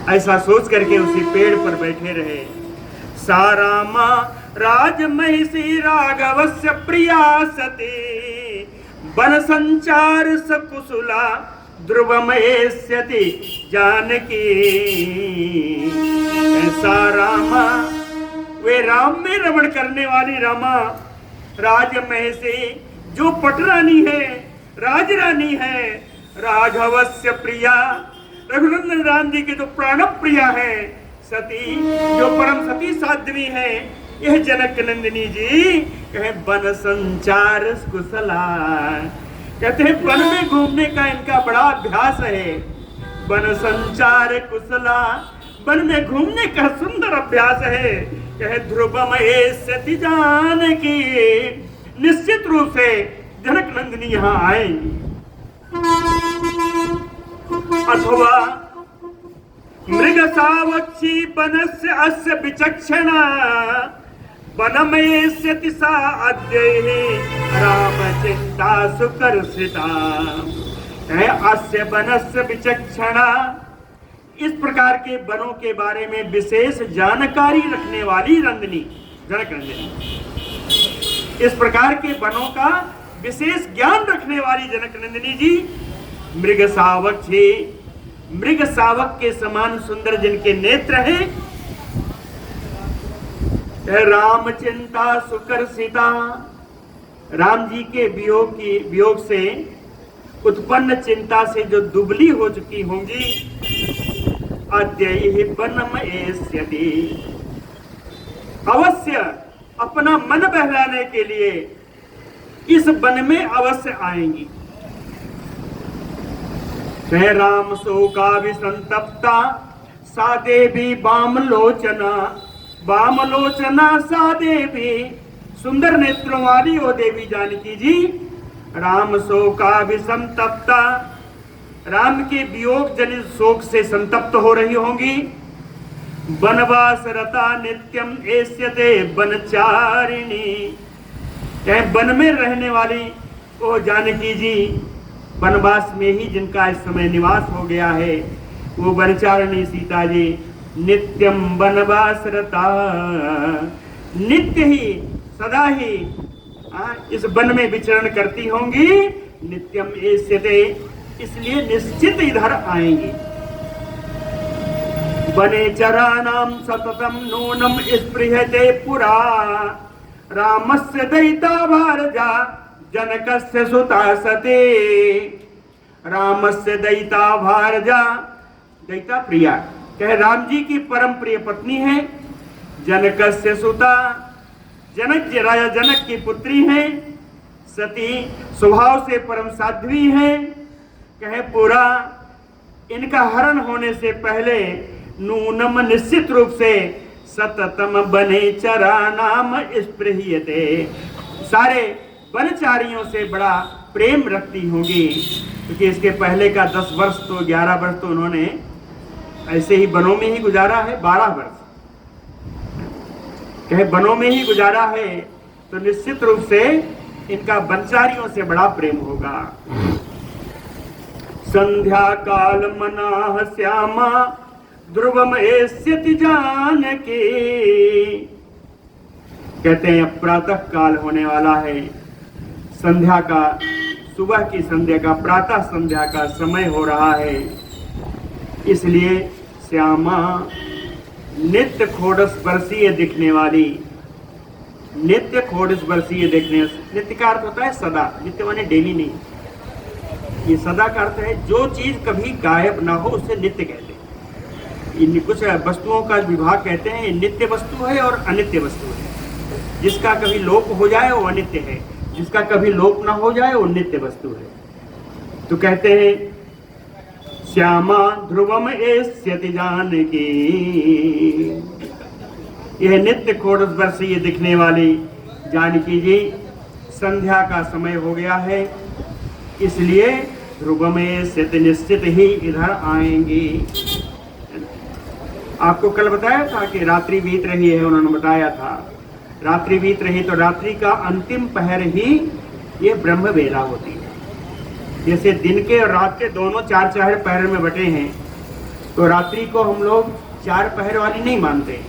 ऐसा सोच करके उसी पेड़ पर बैठे रहे। सारामा राजमहिषी राघवस्य प्रिया सती, वन संचार सकुशला ध्रुवमयस्यति जानकी। ऐसा रामा, वे राम में रमण करने वाली रामा राजमहिषी जो पटरानी है, राजरानी है, राघवस्य प्रिया, रघुनंदन राम जी के जो प्राण प्रिया है, सती जो परम सती साध्वी है, यह जनक नंदिनी जी कहे वन संचार कुशला, कहते हैं वन में घूमने का इनका बड़ा अभ्यास है। वन संचार कुशला, वन में घूमने का सुंदर अभ्यास है। कहे ध्रुवमय सती जानकी, निश्चित रूप से जनक नंदिनी यहाँ आएंगी। अथवा मृग सावक्षी बनस्य अस्य विचक्षणा, वनमयस्यति सा अद्यैहि राम चिंता सुकर्षिता। अस्य वनस्य विचक्षणा, इस प्रकार के वनों के बारे में विशेष जानकारी रखने वाली नंदिनी, जनक नंदिनी, इस प्रकार के वनों का विशेष ज्ञान रखने वाली जनक नंदिनी जी मृग सावक थे। मृग सावक के समान सुंदर जिनके नेत्र हैं, राम चिंता सुकर्षिता, राम जी के वियोग से उत्पन्न चिंता से जो दुबली हो चुकी होंगी, अद्य बनम एष्यति। अवश्य अपना मन बहलाने के लिए इस वन में अवश्य आएंगी। कह राम शोकाभिसंतप्ता सा देवी वामलोचना, वामलोचना सा देवी, सुंदर नेत्रों वाली ओ देवी जानकी जी राम शोकाभिसंतप्ता, राम के वियोग जनित शोक से संतप्त हो रही होंगी। वनवास रता नित्यम एष्यते वनचारिणी, चाहे वन में रहने वाली ओ जानकी जी, वनवास में ही जिनका इस समय निवास हो गया है, वो वनचारिणी सीता जी नित्यम वनवास रता, नित्य ही सदा ही इस वन में विचरण करती होंगी। नित्यम एष्यते, इसलिए निश्चित इधर आएंगी। वने चराणाम सततम नूनम स्पृहते पुरा, रामस्य दयिता भारजा जनकस्य सुता सते। रामस्य दयिता भारजा, दयिता प्रिया कह राम जी की परम प्रिय पत्नी है। जनकस्य सुता, जनक राजा जनक की पुत्री है। सती स्वभाव से परम साध्वी है। कहे पूरा इनका हरण होने से पहले नूनम निश्चित रूप से सततम बने चरा नाम स्पृह्यते, सारे वनचारियों से बड़ा प्रेम रखती होंगी, क्योंकि इसके पहले का 10 वर्ष तो 11 वर्ष तो उन्होंने ऐसे ही वनों में ही गुजारा है। 12 वर्ष कहे वनों में ही गुजारा है, तो निश्चित रूप से इनका वनचारियों से बड़ा प्रेम होगा। संध्या काल मनाह श्यामा ध्रुवम एष्यति जानकी, कहते हैं अब प्रातः काल होने वाला है। संध्या का, सुबह की संध्या का, प्रातः संध्या का समय हो रहा है। इसलिए श्यामा नित्य खोड़स वर्षीय दिखने वाली, नित्य खोड़स वर्षीय दिखने, नित्य का अर्थ होता है सदा, नित्य माने डेली नहीं, ये सदा का अर्थ है जो चीज कभी गायब ना हो उसे नित्य कहते हैं। इन कुछ वस्तुओं का विभाग कहते हैं नित्य वस्तु है और अनित्य वस्तु है। जिसका कभी लोप हो जाए वो अनित्य है, जिसका कभी लोप ना हो जाए वो नित्य वस्तु है। तो कहते हैं श्यामा ध्रुवम एष्यति जानकी, यह नित्य खोड़स वर्षीय दिखने वाली जानकी जी, संध्या का समय हो गया है, इसलिए ध्रुवम एष्यति निश्चित ही इधर आएंगी। आपको कल बताया था कि रात्रि बीत रही है, उन्होंने बताया था रात्रि बीत रही, तो रात्रि का अंतिम पहर ही ये ब्रह्म बेला होती है। जैसे दिन के और रात के दोनों 4 पहर में बटे हैं, तो रात्रि को हम लोग 4 पहर वाली नहीं मानते,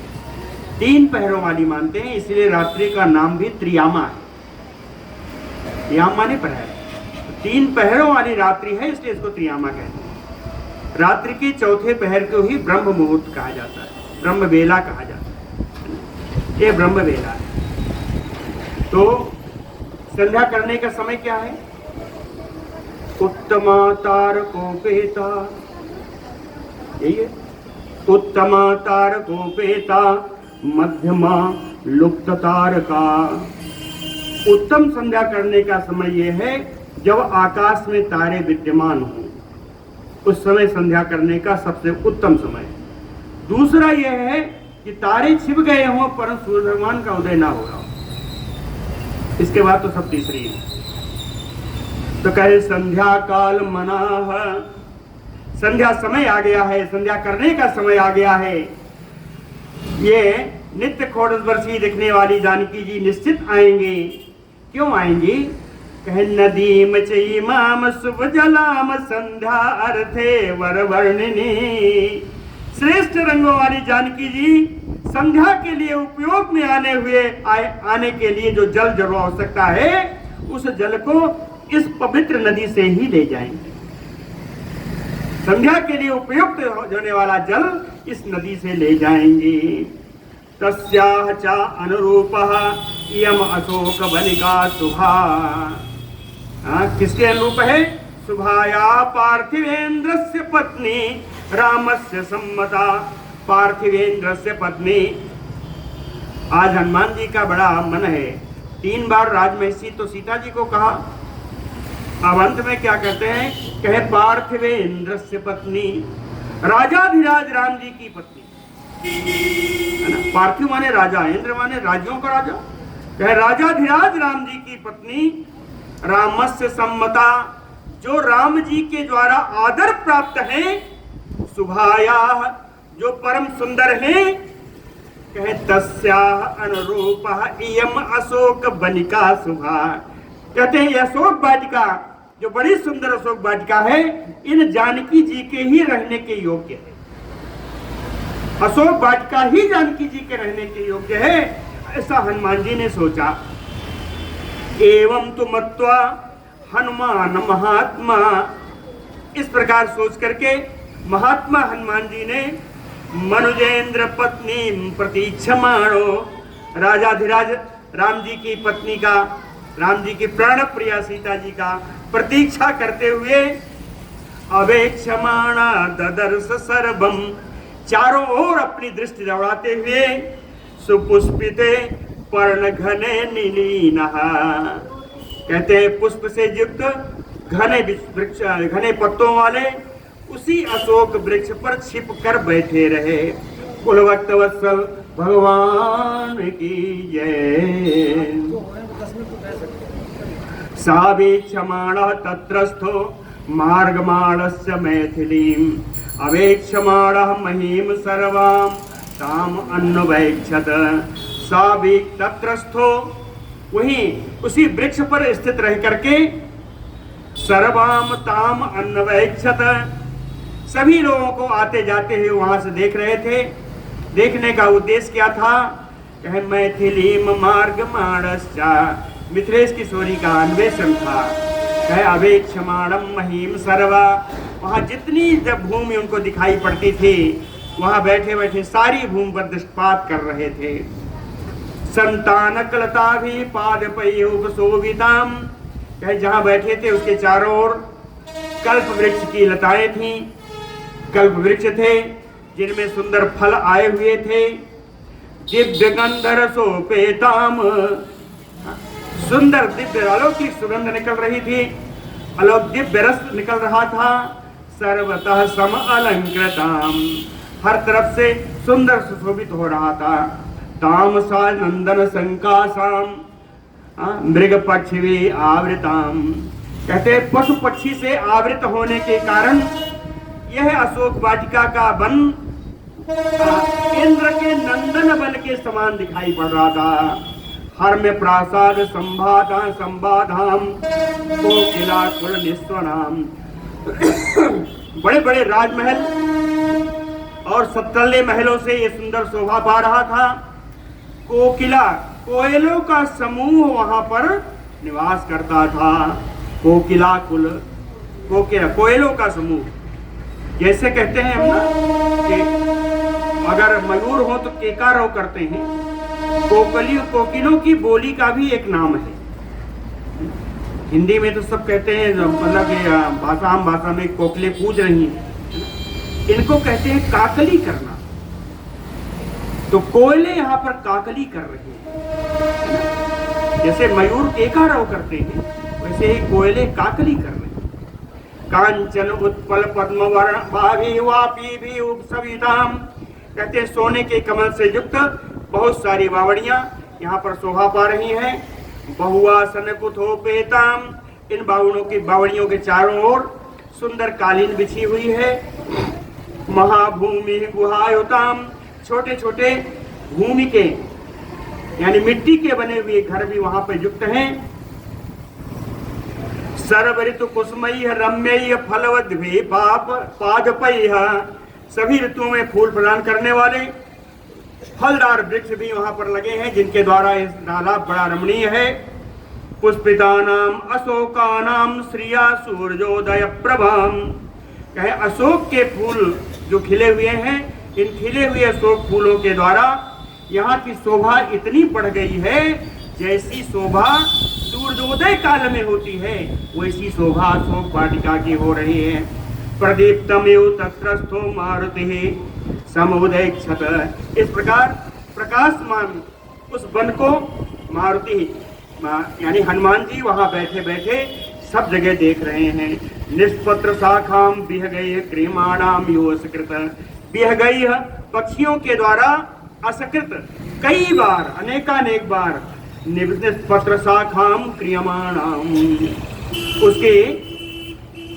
3 पहरों वाली मानते हैं। इसलिए रात्रि का नाम भी त्रियामा है। त्रियाम माने पहर, 3 पहरों वाली रात्रि है, इसलिए इसको त्रियामा कहते हैं। रात्रि के चौथे पहर को ही ब्रह्म मुहूर्त कहा जाता है, ब्रह्म बेला कहा जाता है। ये ब्रह्म बेला है। तो संध्या करने का समय क्या है? उत्तमा तारकोपेता, यही है, उत्तमा तारकोपेता मध्यमा लुप्त तारका। उत्तम संध्या करने का समय यह है जब आकाश में तारे विद्यमान हों, उस समय संध्या करने का सबसे उत्तम समय। दूसरा यह है कि तारे छिप गए हों परंतु सूर्य भगवान का उदय ना हो रहा हो, इसके बाद तो सब तीसरी है। तो कहे संध्या काल मनाह, संध्या समय आ गया है, संध्या करने का समय आ गया है। ये नित्य खोड़स वर्षी दिखने वाली जानकी जी निश्चित आएंगे। क्यों आएंगी? कहे नदीम चैमाम शुभ जलाम संध्या अर्थे वर वर्णिनी। श्रेष्ठ रंगों वाली जानकी जी संध्या के लिए उपयोग में आने के लिए जो जल जरूर आवश्यकता है, उस जल को इस पवित्र नदी से ही ले जाएंगे। संध्या के लिए उपयुक्त होने वाला जल इस नदी से ले जाएंगे। तस्याह चा अनुरूपः इयम अशोक बलिका शुभा। किसके अनुरूप है? शुभाया पार्थिवेंद्रस्य पत्नी रामस्य सम्मता पार्थिवेंद्रस्य पत्नी। आज हनुमान जी का बड़ा मन है, 3 बार राजमहिषी तो सीता जी को कहा, अब अंत में क्या कहते हैं, कहे पार्थिवेंद्रस्य पत्नी, राजाधिराज राम जी की पत्नी है ना। पार्थिव माने राजा, इंद्र माने राज्यों का राजा, कहे राजाधिराज राम जी की पत्नी, रामस्य सम्मता, जो राम जी के द्वारा आदर प्राप्त है, शुभाया, जो परम सुंदर है, कहे तस्याः अनुरूपः इयम अशोक बनिका शुभा। कहते हैं यह अशोक वाटिका जो बड़ी सुंदर अशोक वाटिका है, इन जानकी जी के ही रहने के योग्य है। अशोक वाटिका ही जानकी जी के रहने के योग्य है, ऐसा हनुमान जी ने सोचा। एवं तो मत्वा हनुमान महात्मा, इस प्रकार सोच करके महात्मा हनुमान जी ने मनुजेंद्र पत्नी प्रतीक्षमाणो, राजाधिराज राम जी की पत्नी का, राम जी की प्राण प्रिया सीता जी का प्रतीक्षा करते हुए अवेक्षमाणा ददर्श सर्वम, चारों ओर अपनी दृष्टि दौड़ाते हुए सुपुष्पिते पर्ण घने नीलीनः, कहते हैं पुष्प से युक्त घने वृक्ष, घने पत्तों वाले उसी अशोक वृक्ष पर छिप कर बैठे रहे। कुलवक्त वत्सल भगवान की जय। सावेक्षमाणः तत्रस्थो मार्गमाणस्य मैथिलीं, अवेक्षमाणः महीम सर्वां ताम अन्वेक्षत। सावेक तत्रस्थो, वहीं उसी वृक्ष पर स्थित रह करके सर्वाम ताम अन्वेक्षत, सभी लोगों को आते जाते हुए वहां से देख रहे थे। देखने का उद्देश्य क्या था, कहे मैथिलीम मार्गमाणस्य, मिथिलेश किशोरी का अन्वेषण था। कहे अवेक्षमाणम महीम सर्वा, वहां जितनी जब भूमि उनको दिखाई पड़ती थी, वहां बैठे बैठे सारी भूमि पर दृष्टिपात कर रहे थे। संतानकलता भी पादपयोपशोभिताम, कहे जहां बैठे थे उसके चारों ओर कल्प वृक्ष की लताएं थीं, कल्प वृक्ष थे जिनमें सुंदर फल आए हुए थे। दिव्य गंधरसोपेताम, सुंदर दिव्य अलौकिक सुगंध निकल रही थी, अलौकिक दिव्य रस निकल रहा था। सर्वतः सम अलंकृताम, हर तरफ से सुंदर सुशोभित हो रहा था। तामसा नंदन संकासाम मृग पक्षी आवृताम, कहते पशु पक्षी से आवृत होने के कारण यह अशोक वाटिका का वन इंद्र के नंदन वन के समान दिखाई पड़ रहा था। हर में प्रासाद संबाधाम कोकिला कुल निस्वनाम, बड़े बड़े राजमहल और सत्तल्ले महलों से ये सुंदर शोभा पा रहा था। कोकिला, कोयलों का समूह वहां पर निवास करता था। कोकिला कुल, कोयलों का समूह, जैसे कहते हैं हम ना कि अगर मयूर हो तो केकारव करते हैं, कोकिलों की बोली का भी एक नाम है। हिंदी में तो सब कहते हैं, मतलब भाषा, आम भाषा में कोकिले कूद रही हैं, इनको कहते हैं काकली करना। तो कोयले यहाँ पर काकली कर रहे हैं, जैसे मयूर केकारव करते हैं वैसे ही कोयले काकली कर रहे हैं। कांचन उत्पल पद्म वर्ण भाभी वापी भी उपसविताम, कहते हैं सोने के कमल से युक्त बहुत सारी बावड़ियां यहाँ पर शोभा पा रही हैं। बहुआसन कुथोपेताम, इन बावड़ियों के चारों ओर सुंदर कालीन बिछी हुई है। महाभूमि गुहायुताम, छोटे छोटे भूमि के यानी मिट्टी के बने हुए घर भी वहां पर युक्त हैं। सर्व ऋतु कुसुमई रम्यई फलवद्भि पादपई, सभी ऋतुओं में फूल प्रदान करने वाले फलदार वृक्ष भी वहां पर लगे हैं, जिनके द्वारा इस तालाब बड़ा रमणीय है। पुष्पितानाम अशोकानाम श्रिया सूर्योदय प्रभाम, कहे अशोक के फूल जो खिले हुए हैं, इन खिले हुए अशोक फूलों के द्वारा यहाँ की शोभा इतनी बढ़ गई है, जैसी शोभा सूर्योदय काल में होती है वैसी शोभा अशोक वाटिका की हो रही है। प्रदीप्तमेव तत्रस्थो मारुतिः समुदयक्षत। इस प्रकार प्रकाशमान उस वन को मारुति यानी हनुमान जी वहां बैठे बैठे सब जगह देख रहे हैं। निष्पत्र शाखाम विहगय क्रियमाणाम योसकृत। विहगय पक्षियों के द्वारा असकृत कई बार अनेकानेक बार निष्पत्र शाखाम क्रियमाणाम उसके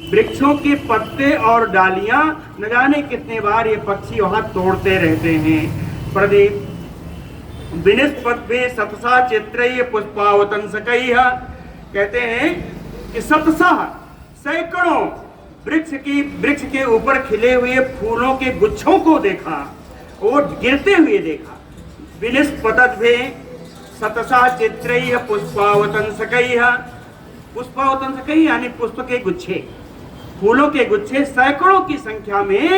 वृक्षों के पत्ते और डालियां न जाने कितने बार ये पक्षी वहां तोड़ते रहते हैं। प्रदीप विनिष्पत्वे सतसा चित्रय पुष्पावतंसकैः। कहते हैं कि सतसा सैकड़ों वृक्ष के ऊपर खिले हुए फूलों के गुच्छों को देखा और गिरते हुए देखा। विनिष्पत्वे सतसा चित्रय पुष्पावतंसकैः। पुष्पावतंसकैः यानी पुष्प के गुच्छे, फूलों के गुच्छे सैकड़ों की संख्या में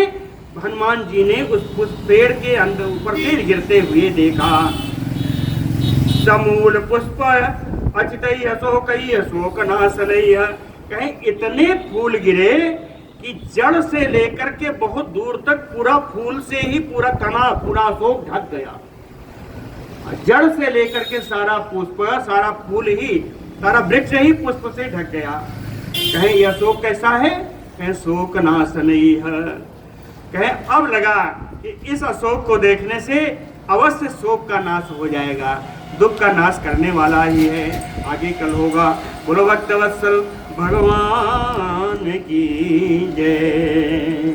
हनुमान जी ने उस पेड़ के अंदर ऊपर से गिरते हुए देखा। समूल पुष्प अचितई अशोकई अशोकनाशनैः। कहीं इतने फूल गिरे कि जड़ से लेकर के बहुत दूर तक पूरा फूल से ही पूरा तना पूरा अशोक ढक गया। जड़ से लेकर के सारा पुष्प सारा फूल ही सारा वृक्ष ही पुष्प से ढक गया। कहें यह शोक कैसा है? कहें शोक नाशनैः। कहें अब लगा कि इस अशोक को देखने से अवश्य शोक का नाश हो जाएगा, दुख का नाश करने वाला ही है, आगे कल होगा। बोलो भक्तवत्सल भगवान की जय।